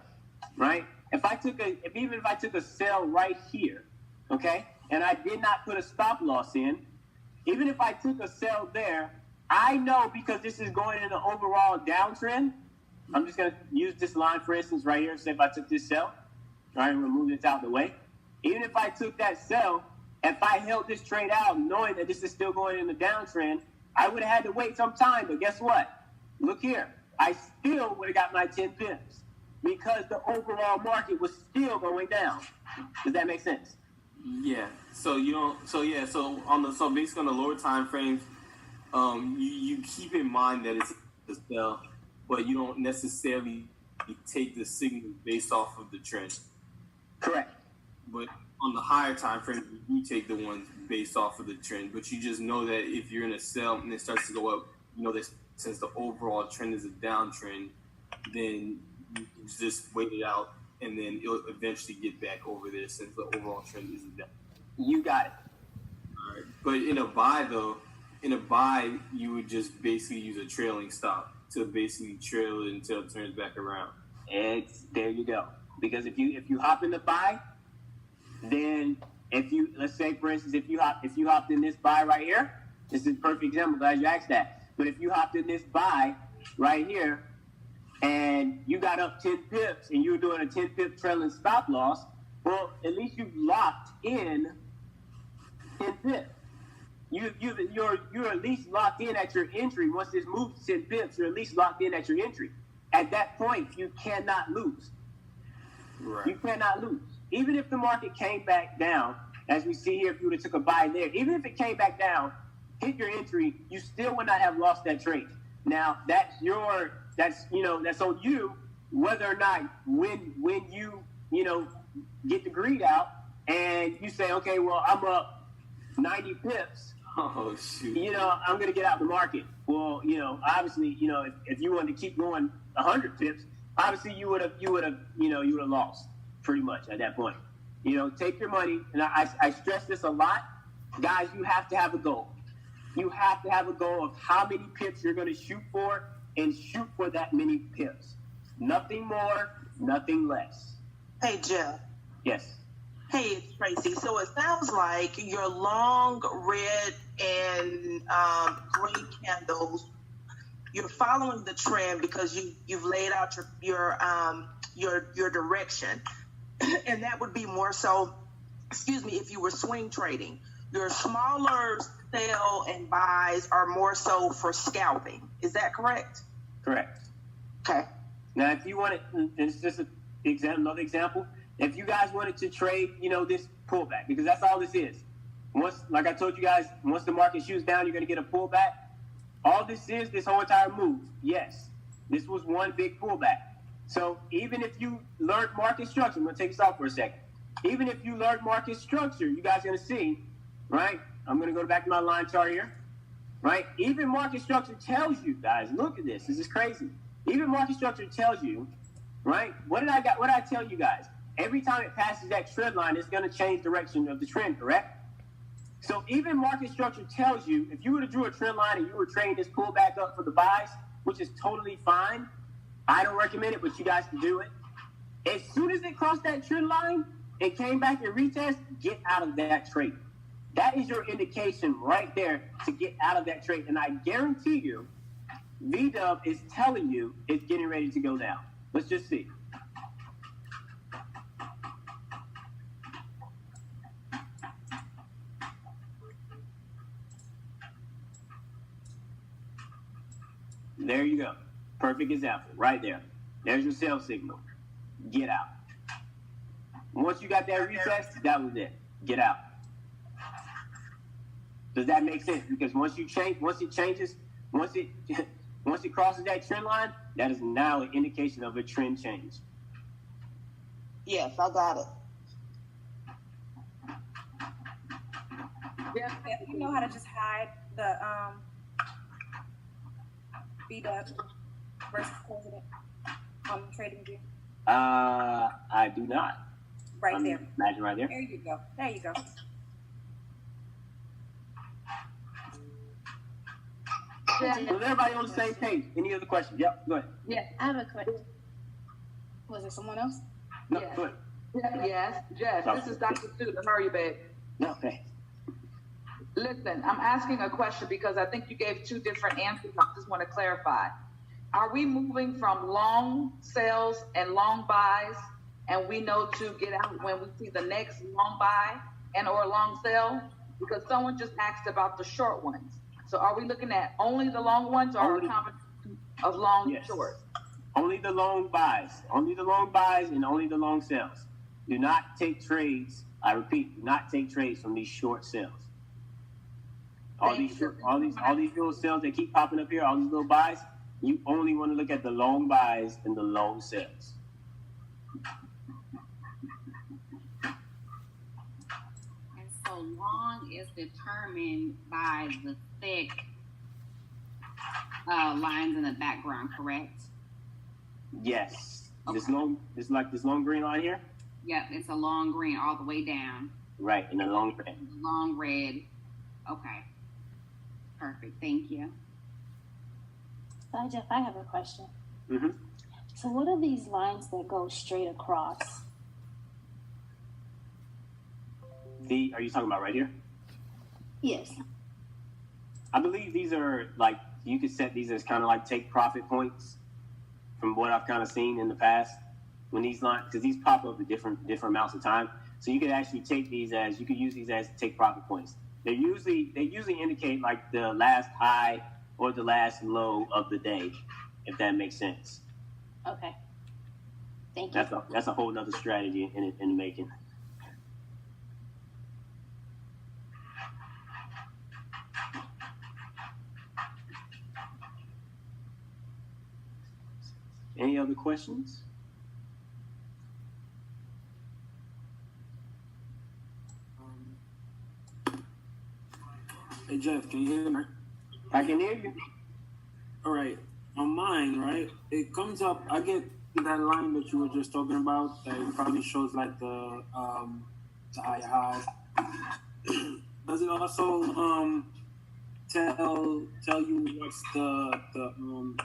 right? Even if I took a sell right here, okay, and I did not put a stop loss in, even if I took a sell there, I know because this is going in an overall downtrend. I'm just going to use this line, for instance, right here. Say if I took this sell, right, I'm going to move this out of the way. Even if I took that sell, if I held this trade out knowing that this is still going in the downtrend, I would have had to wait some time. But guess what? Look here. I still would have got my 10 pips. because the overall market was still going down. Does that make sense? Yeah. So you don't. So yeah. So basically on the lower time frames, you keep in mind that it's a sell, but you don't necessarily take the signal based off of the trend. Correct. But on the higher time frame, you take the ones based off of the trend. But you just know that if you're in a sell and it starts to go up, you know that since the overall trend is a downtrend, then you just wait it out, and then it'll eventually get back over there since the overall trend isn't down. You got it. All right. But in a buy, you would just basically use a trailing stop to basically trail it until it turns back around. There you go. Because if you hop in the buy, then let's say for instance if you hopped in this buy right here, this is a perfect example. Glad you asked that. But if you hopped in this buy right here, and you got up 10 pips, and you were doing a 10 pip trailing stop loss, well, at least you locked in 10 pips. You're at least locked in at your entry. Once this moves to 10 pips, you're at least locked in at your entry. At that point, you cannot lose. Right. You cannot lose. Even if the market came back down, as we see here, if you would have took a buy there, even if it came back down, hit your entry, you still would not have lost that trade. Now, that's on you, whether or not when you get the greed out and you say, okay, well, I'm up 90 pips. Oh shoot. I'm going to get out the market. Well, obviously, if you wanted to keep going 100 pips, obviously you would have lost pretty much at that point. Take your money, and I stress this a lot, guys. You have to have a goal. You have to have a goal of how many pips you're going to shoot for, and shoot for that many pips. Nothing more, nothing less. Hey, Jeff. Yes. Hey, it's Tracy. So it sounds like your long red and green candles, you're following the trend because you've laid out your direction, and that would be more so. Excuse me, if you were swing trading, your smaller sell and buys are more so for scalping. Is that correct? Correct. Okay. Now, if you wanted, it's just another example. If you guys wanted to trade, this pullback, because that's all this is. Like I told you guys, once the market shoots down, you're going to get a pullback. All this is, this whole entire move, yes, this was one big pullback. So even if you learned market structure, I'm going to take this off for a second. Even if you learned market structure, you guys are going to see, right? I'm going to go back to my line chart here, right? Even market structure tells you, guys, look at this. This is crazy. Even market structure tells you, right? What did I tell you guys? Every time it passes that trend line, it's going to change direction of the trend, correct? So even market structure tells you, if you would have drew a trend line and you were trading this pullback up for the buys, which is totally fine, I don't recommend it, but you guys can do it. As soon as it crossed that trend line and came back and retest, get out of that trade. That is your indication right there to get out of that trade. And I guarantee you, VDub is telling you it's getting ready to go down. Let's just see. There you go. Perfect example right there. There's your sell signal. Get out. Once you got that retest, that was it. Get out. Does that make sense? Because once it crosses that trend line, that is now an indication of a trend change. Yes, I got it. Yeah, you know how to just hide the VDub versus president on the trading view? I do not. Right there. Imagine right there. There you go. There you go. Was everybody on the same page? Any other questions? Yep, go ahead. Yeah, I have a question. Was there someone else? No, Yes. go ahead. Yes, Jeff, this is Dr. Student. Hurry, babe. No, thanks. Listen, I'm asking a question because I think you gave two different answers. I just want to clarify. Are we moving from long sales and long buys, and we know to get out when we see the next long buy and or long sell? Because someone just asked about the short ones. So are we looking at only the long ones, or a combination of long and short? Only the long buys. Only the long buys and only the long sells. Do not take trades. I repeat, do not take trades from these short sells. All these little sells that keep popping up here, all these little buys, you only want to look at the long buys and the long sells. And so long is determined by the thick lines in the background, correct? Yes. Okay. This long green line here? Yep, it's a long green all the way down. Right, and the long red. Long red. Okay. Perfect. Thank you. Hi, Jeff, I have a question. Mm-hmm. So what are these lines that go straight across? Are you talking about right here? Yes. I believe these are like, you could set these as kind of like take profit points from what I've kind of seen in the past when these lines, because these pop up at different amounts of time. So you could actually take these as, you could use these as take profit points. They usually indicate like the last high or the last low of the day, if that makes sense. Okay. Thank you. That's a whole nother strategy in the making. Any other questions? Hey Jeff, can you hear me? I can hear you. All right, on mine, right? It comes up. I get that line that you were just talking about. That it probably shows like the high highs. Does it also tell you what's the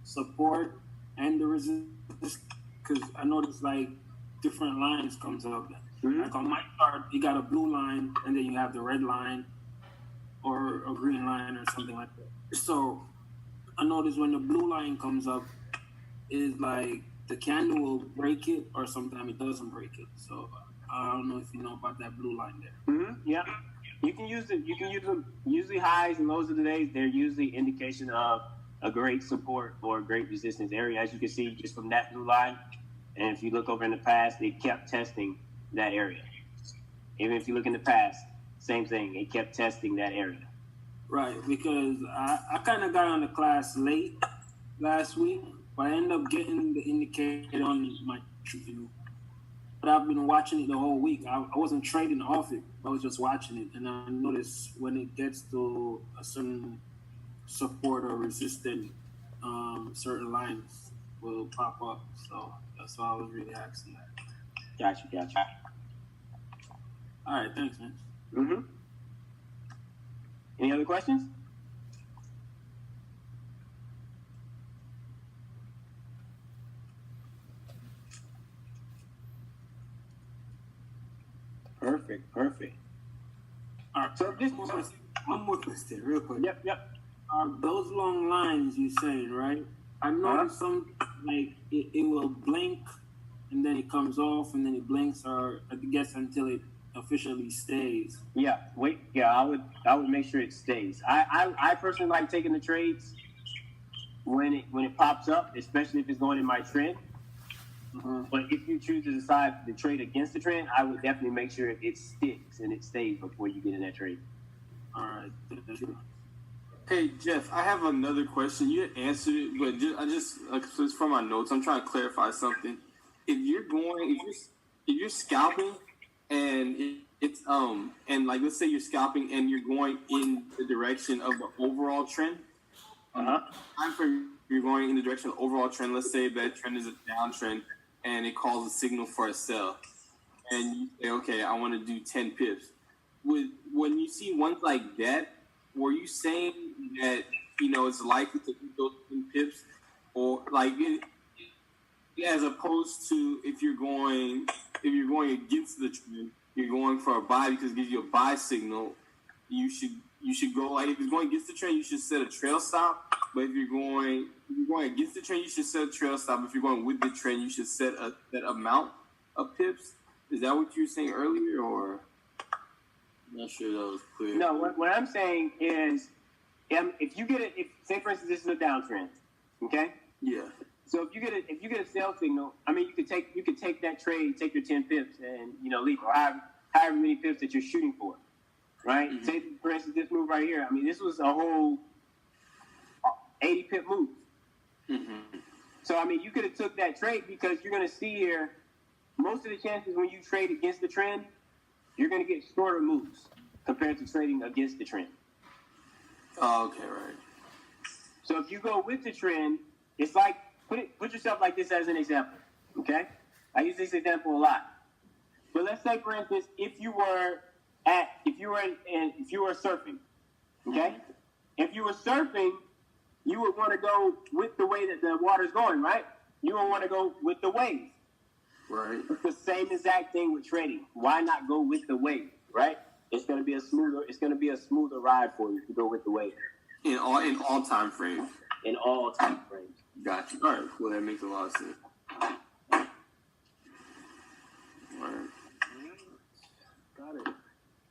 support and the resistance? Because I noticed like different lines comes up. Mm-hmm. Like on my chart, you got a blue line and then you have the red line or a green line or something like that. So I noticed when the blue line comes up, is like the candle will break it or sometimes it doesn't break it. So I don't know if you know about that blue line there. Mm-hmm. Yeah. You can use it. You can use them. Usually highs and lows of the days, they're usually indication of a great support or a great resistance area, as you can see just from that blue line. And if you look over in the past, they kept testing that area. Even if you look in the past, same thing. It kept testing that area. Right, because I kind of got on the class late last week, but I ended up getting the indicator on my view. But I've been watching it the whole week. I wasn't trading off it. I was just watching it. And I noticed when it gets to a certain support or resistance, certain lines will pop up. So that's why I was really asking that. Gotcha. All right, thanks, man. Mm-hmm. Any other questions? Perfect. All right, So this one more question, real quick. Yep. Those long lines you saying, right? I noticed some like it will blink and then it comes off and then it blinks, or I guess until it officially stays. Yeah, I would make sure it stays. I personally like taking the trades when it pops up, especially if it's going in my trend. Uh-huh. But if you choose to decide to trade against the trend, I would definitely make sure it sticks and it stays before you get in that trade. All right, thank you. Hey Jeff, I have another question. You had answered it, but just from my notes, I'm trying to clarify something. If you're scalping and it's and like let's say you're scalping and you're going in the direction of the overall trend, time frame you're going in the direction of the overall trend. Let's say that trend is a downtrend and it calls a signal for a sell, and you say, okay, I want to do 10 pips. When you see ones like that, were you saying that it's likely to hit those 10 pips, or like as opposed to if you're going against the trend, you're going for a buy because it gives you a buy signal. You should go, like, if it's going against the trend, you should set a trail stop. But if you're going against the trend, you should set a trail stop. If you're going with the trend, you should set that amount of pips. Is that what you were saying earlier, or? I'm not sure that was clear. No, what I'm saying is, if you get it, say for instance this is a downtrend, okay? Yeah. So if you get a sell signal, I mean, you could take that trade, take your 10 pips, and leave, or however many pips that you're shooting for, right? Mm-hmm. Say, for instance, this move right here. I mean, this was a whole 80 pip move. Mm-hmm. So I mean, you could have took that trade, because you're going to see here, most of the chances when you trade against the trend, you're going to get shorter moves compared to trading against the trend. Oh, okay, right. So if you go with the trend, it's like, put yourself like this as an example, okay? I use this example a lot. But let's say, for instance, if you were surfing, okay? If you were surfing, you would want to go with the way that the water's going, right? You would want to go with the wave. Right. It's the same exact thing with trading. Why not go with the wave, right? It's going to be a smoother ride for you if you go with the wave. In all time frames. In all time frames. Gotcha. All right, cool. That makes a lot of sense. All right. Got it.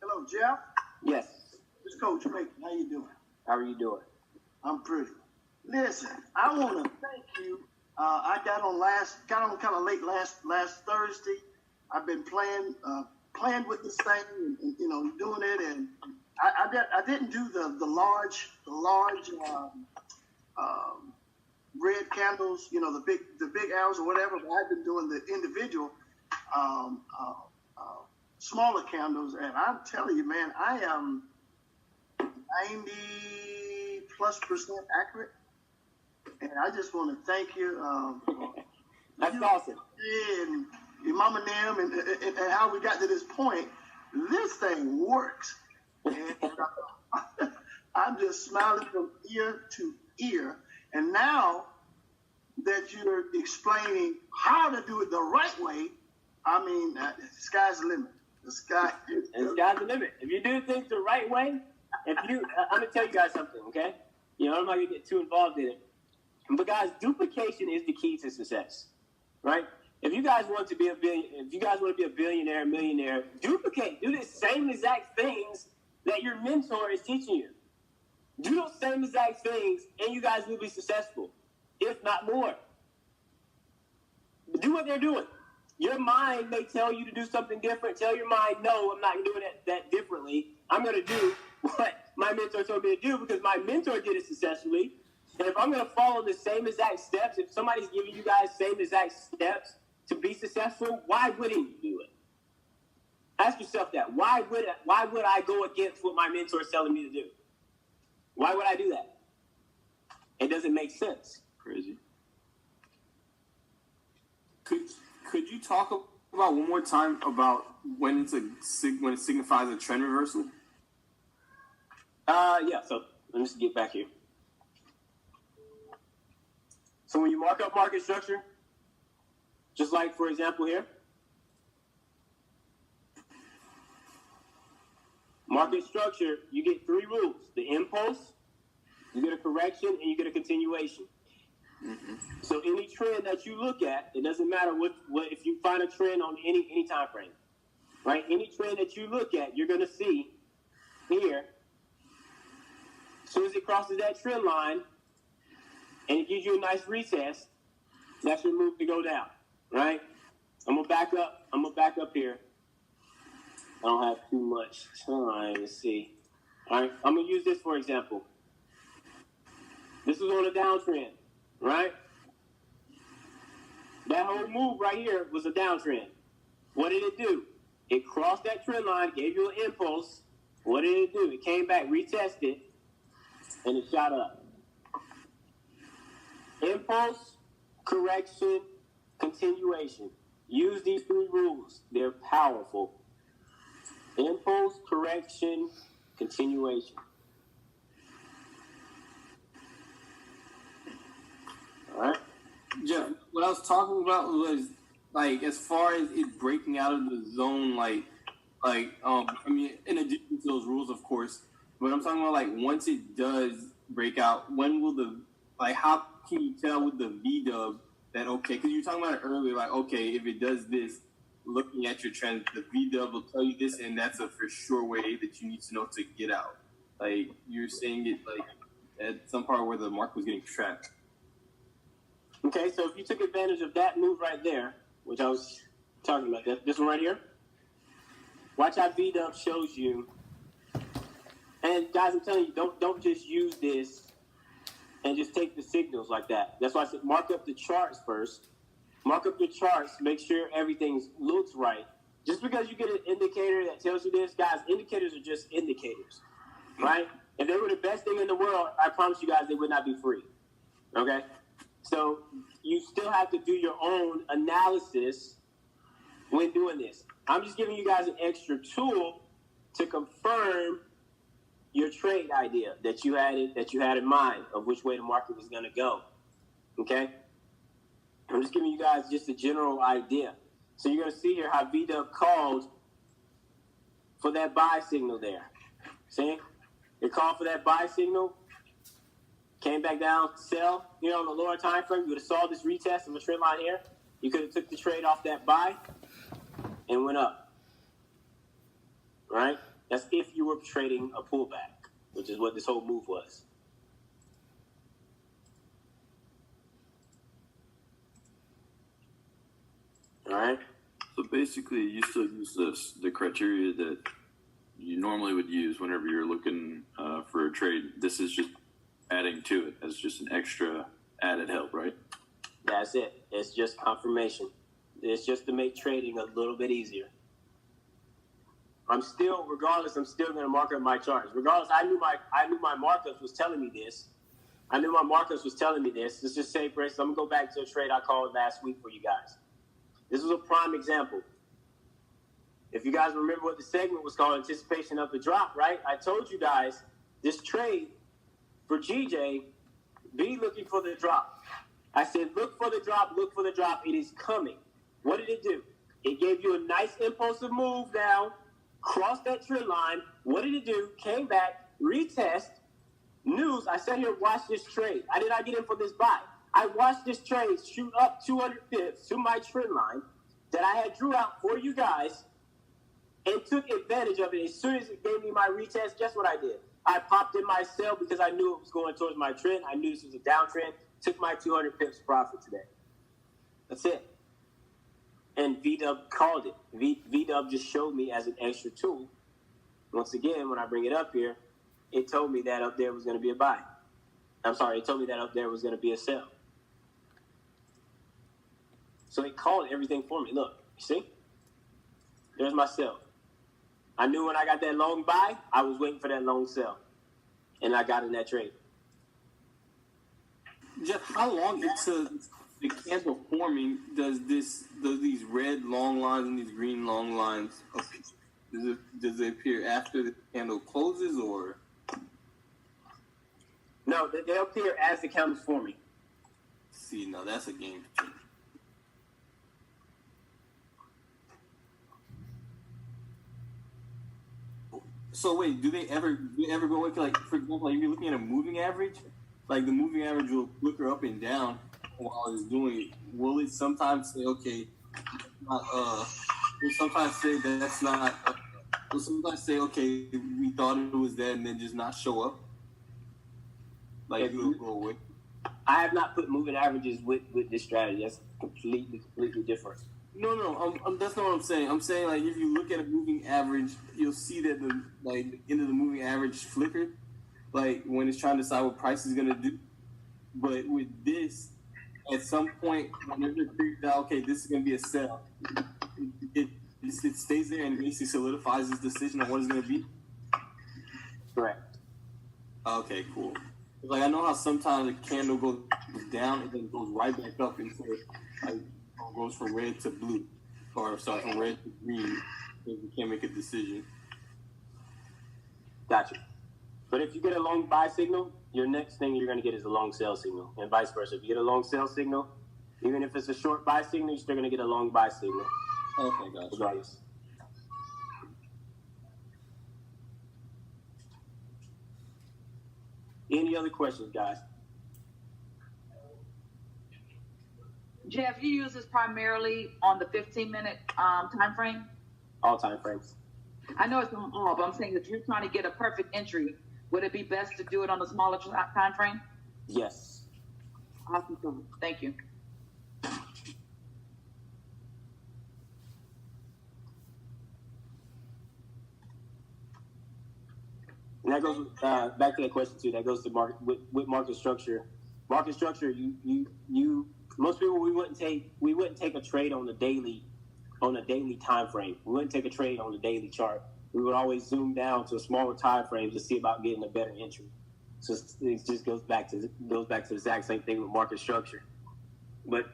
Hello, Jeff. Yes. This is Coach Macon. How you doing? How are you doing? I'm pretty. Listen, I want to thank you. I got on kind of late last Thursday. I've been playing with this thing and doing it, and I didn't do the large red candles, the big arrows or whatever. But I've been doing the individual smaller candles, and I'm telling you, man, I am 90+% accurate, and I just want to thank you. That's awesome. And your mama and them, and how we got to this point. This thing works, and I'm just smiling from ear to ear. And now that you're explaining how to do it the right way, I mean, the sky's the limit. The sky's the limit. If you do things the right way, I'm gonna tell you guys something, okay? I'm not gonna get too involved in it, but guys, duplication is the key to success, right? If you guys want to be a billionaire, millionaire, duplicate. Do the same exact things that your mentor is teaching you. Do those same exact things, and you guys will be successful, if not more. Do what they're doing. Your mind may tell you to do something different. Tell your mind, no, I'm not doing that differently. I'm going to do what my mentor told me to do, because my mentor did it successfully. And if I'm going to follow the same exact steps, if somebody's giving you guys same exact steps to be successful, why wouldn't you do it? Ask yourself that. Why would I go against what my mentor is telling me to do? Why would I do that? It doesn't make sense. Crazy. Could you talk about one more time about when it signifies a trend reversal? Yeah. So let me just get back here. So when you mark up market structure, just like for example here, market structure, you get 3 rules: the impulse, you get a correction, and you get a continuation. Mm-hmm. So any trend that you look at, it doesn't matter what if you find a trend on any time frame, right? Any trend that you look at, you're going to see here, as soon as it crosses that trend line and it gives you a nice recess, that's your move to go down, right? I'm gonna back up here. I don't have too much time to see. All right, I'm gonna use this for example. This is on a downtrend, right? That whole move right here was a downtrend. What did it do? It crossed that trend line, gave you an impulse. What did it do? It came back, retested, and it shot up. Impulse, correction, continuation. Use these 3 rules. They're powerful. Impulse, correction, continuation. All right. Yeah, what I was talking about was like as far as it breaking out of the zone, I mean, in addition to those rules, of course, but I'm talking about like once it does break out, when will how can you tell with the V-dub that, okay, because you were talking about it earlier, like, okay, if it does this, looking at your trend, the V-dub will tell you this, and that's a for sure way that you need to know to get out. Like, you're saying it like at some part where the market was getting trapped. Okay, so if you took advantage of that move right there, which I was talking about, this one right here, watch how VDub shows you. And guys, I'm telling you, don't just use this and just take the signals like that. That's why I said mark up the charts first. Mark up your charts, make sure everything looks right. Just because you get an indicator that tells you this, guys, indicators are just indicators, right? If they were the best thing in the world, I promise you guys they would not be free, okay? So you still have to do your own analysis when doing this. I'm just giving you guys an extra tool to confirm your trade idea that you had in mind of which way the market was going to go, okay? I'm just giving you guys just a general idea. So you're going to see here how VDub called for that buy signal there. See? It called for that buy signal, came back down, sell. You know, on the lower time frame, you would have saw this retest of a trend line here. You could have took the trade off that buy and went up. Right? That's if you were trading a pullback, which is what this whole move was. All right? So basically, you still use the criteria that you normally would use whenever you're looking for a trade. This is just adding to it as just an extra added help, right? That's it. It's just confirmation. It's just to make trading a little bit easier. I'm still going to mark up my charts. Regardless, I knew my markups was telling me this. Let's just say, for instance, I'm going to go back to a trade I called last week for you guys. This was a prime example. If you guys remember what the segment was called, anticipation of the drop, right? I told you guys this trade for GJ, be looking for the drop. I said, look for the drop. It is coming. What did it do? It gave you a nice impulsive move down, crossed that trend line. What did it do? Came back, retest. News, I sat here and watched this trade. I did not get in for this buy. I watched this trade shoot up 200 pips to my trend line that I had drew out for you guys and took advantage of it. As soon as it gave me my retest, guess what I did? I popped in my sell because I knew it was going towards my trend. I knew this was a downtrend. Took my 200 pips profit today. That's it. And VDub called it. VDub just showed me as an extra tool. Once again, when I bring it up here, it told me that up there was going to be a buy. I'm sorry, it told me that up there was going to be a sell. So it called everything for me. Look, you see? There's my sell. I knew when I got that long buy, I was waiting for that long sell. And I got in that trade. Jeff, how long into the candle forming does these red long lines and these green long lines appear? Does it appear after the candle closes or? No, they appear as the candle's forming. See, now that's a game changer. So wait, do they ever go like, for example, like if you're looking at a moving average, like the moving average will flicker up and down while it's doing it. Will it sometimes say, okay, will sometimes say that's not, will sometimes say, okay, we thought it was that and then just not show up? Like it'll go away. I have not put moving averages with this strategy. That's completely different. No, that's not what I'm saying. I'm saying like if you look at a moving average, you'll see that the end of the moving average flickered, like when it's trying to decide what price is gonna do. But with this, at some point, whenever it figures out, okay, this is gonna be a sell, it stays there and basically solidifies its decision on what it's gonna be. Correct. Okay, cool. Like I know how sometimes a candle goes down and then goes right back up and goes from red to blue, or sorry, from red to green, because you can't make a decision. Gotcha. But if you get a long buy signal, your next thing you're going to get is a long sell signal, and vice versa. If you get a long sell signal, even if it's a short buy signal, you're still going to get a long buy signal. Okay, gotcha. Regardless. Any other questions, guys? Jeff, you use this primarily on the 15-minute time frame? All time frames. I know it's on all, but I'm saying if you're trying to get a perfect entry, would it be best to do it on a smaller time frame? Yes. Awesome. Thank you. And that goes back to that question too. That goes to market with market structure. Market structure, you most people we wouldn't take a trade on a daily time frame. We wouldn't take a trade on the daily chart. We would always zoom down to a smaller time frame to see about getting a better entry. So it just goes back to the exact same thing with market structure. But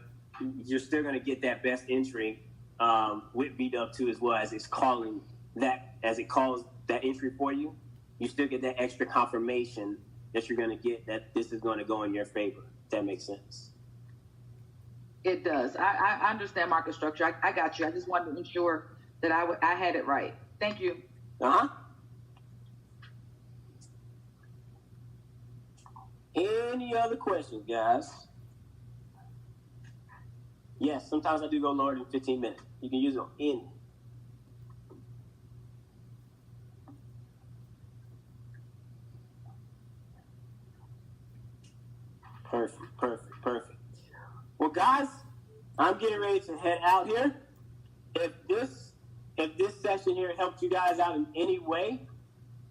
you're still going to get that best entry with VW2 as well, as it calls that entry for you. You still get that extra confirmation that you're going to get that this is going to go in your favor. If that makes sense. It does. I understand market structure. I got you. I just wanted to ensure that I had it right. Thank you. Any other questions, guys? Yes, sometimes I do go lower than 15 minutes. You can use it on any. Perfect. Well, guys, I'm getting ready to head out here. If this session here helped you guys out in any way,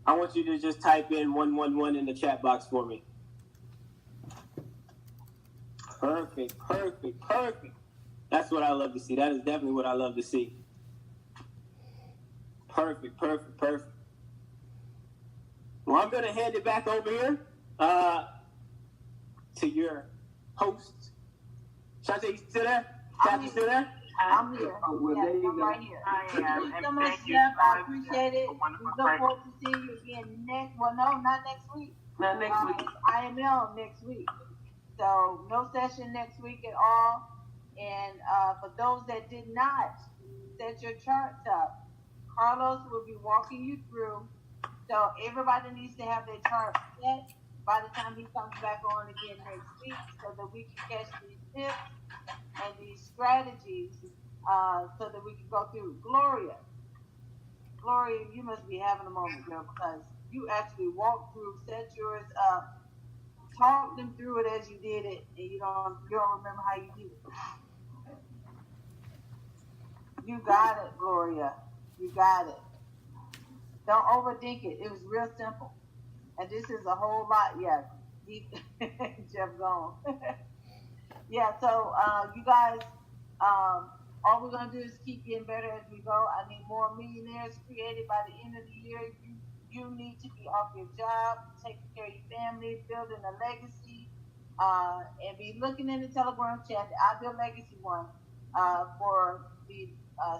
I want you to just type in 111 in the chat box for me. Perfect. That's what I love to see. That is definitely what I love to see. Perfect. Well, I'm going to hand it back over here to your host. Shante, you still there? Kathy, still there? I'm here. I'm right here. Thank you so much, Jeff. I appreciate it. We look forward to seeing you again not next week. Not next week. IML next week. So no session next week at all. And for those that did not set your charts up, Carlos will be walking you through. So everybody needs to have their chart set by the time he comes back on again next week, so that we can catch these tips and these strategies, so that we can go through. Gloria, you must be having a moment, girl, because you actually walked through, set yours up, talked them through it as you did it, and you don't remember how you did it. You got it, Gloria. You got it. Don't overthink it. It was real simple. And this is a whole lot. Yeah. Jeff gone. Yeah, so you guys, all we're going to do is keep getting better as we go. I need more millionaires created by the end of the year. You need to be off your job, taking care of your family, building a legacy, and be looking in the Telegram chat, the Ideal Legacy one, for the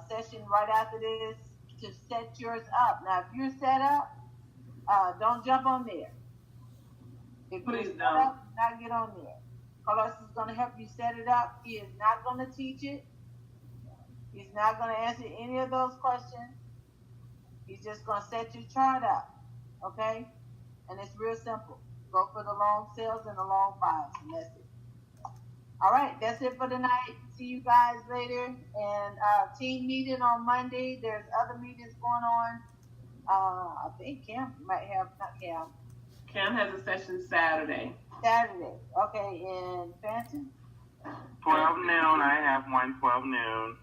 session right after this to set yours up. Now, if you're set up, don't jump on there. If you're set up, do not get on there. Carlos is going to help you set it up. He is not going to teach it. He's not going to answer any of those questions. He's just going to set your chart up, okay? And it's real simple. Go for the long sales and the long buys, and that's it. All right, that's it for tonight. See you guys later. And team meeting on Monday. There's other meetings going on. I think Cam might have, not Cam. Cam has a session Saturday. Okay, and Phantom? 12 noon. I have one 12 noon.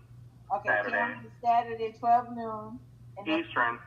Okay, Saturday. Cam is Saturday, 12 noon. And Eastern.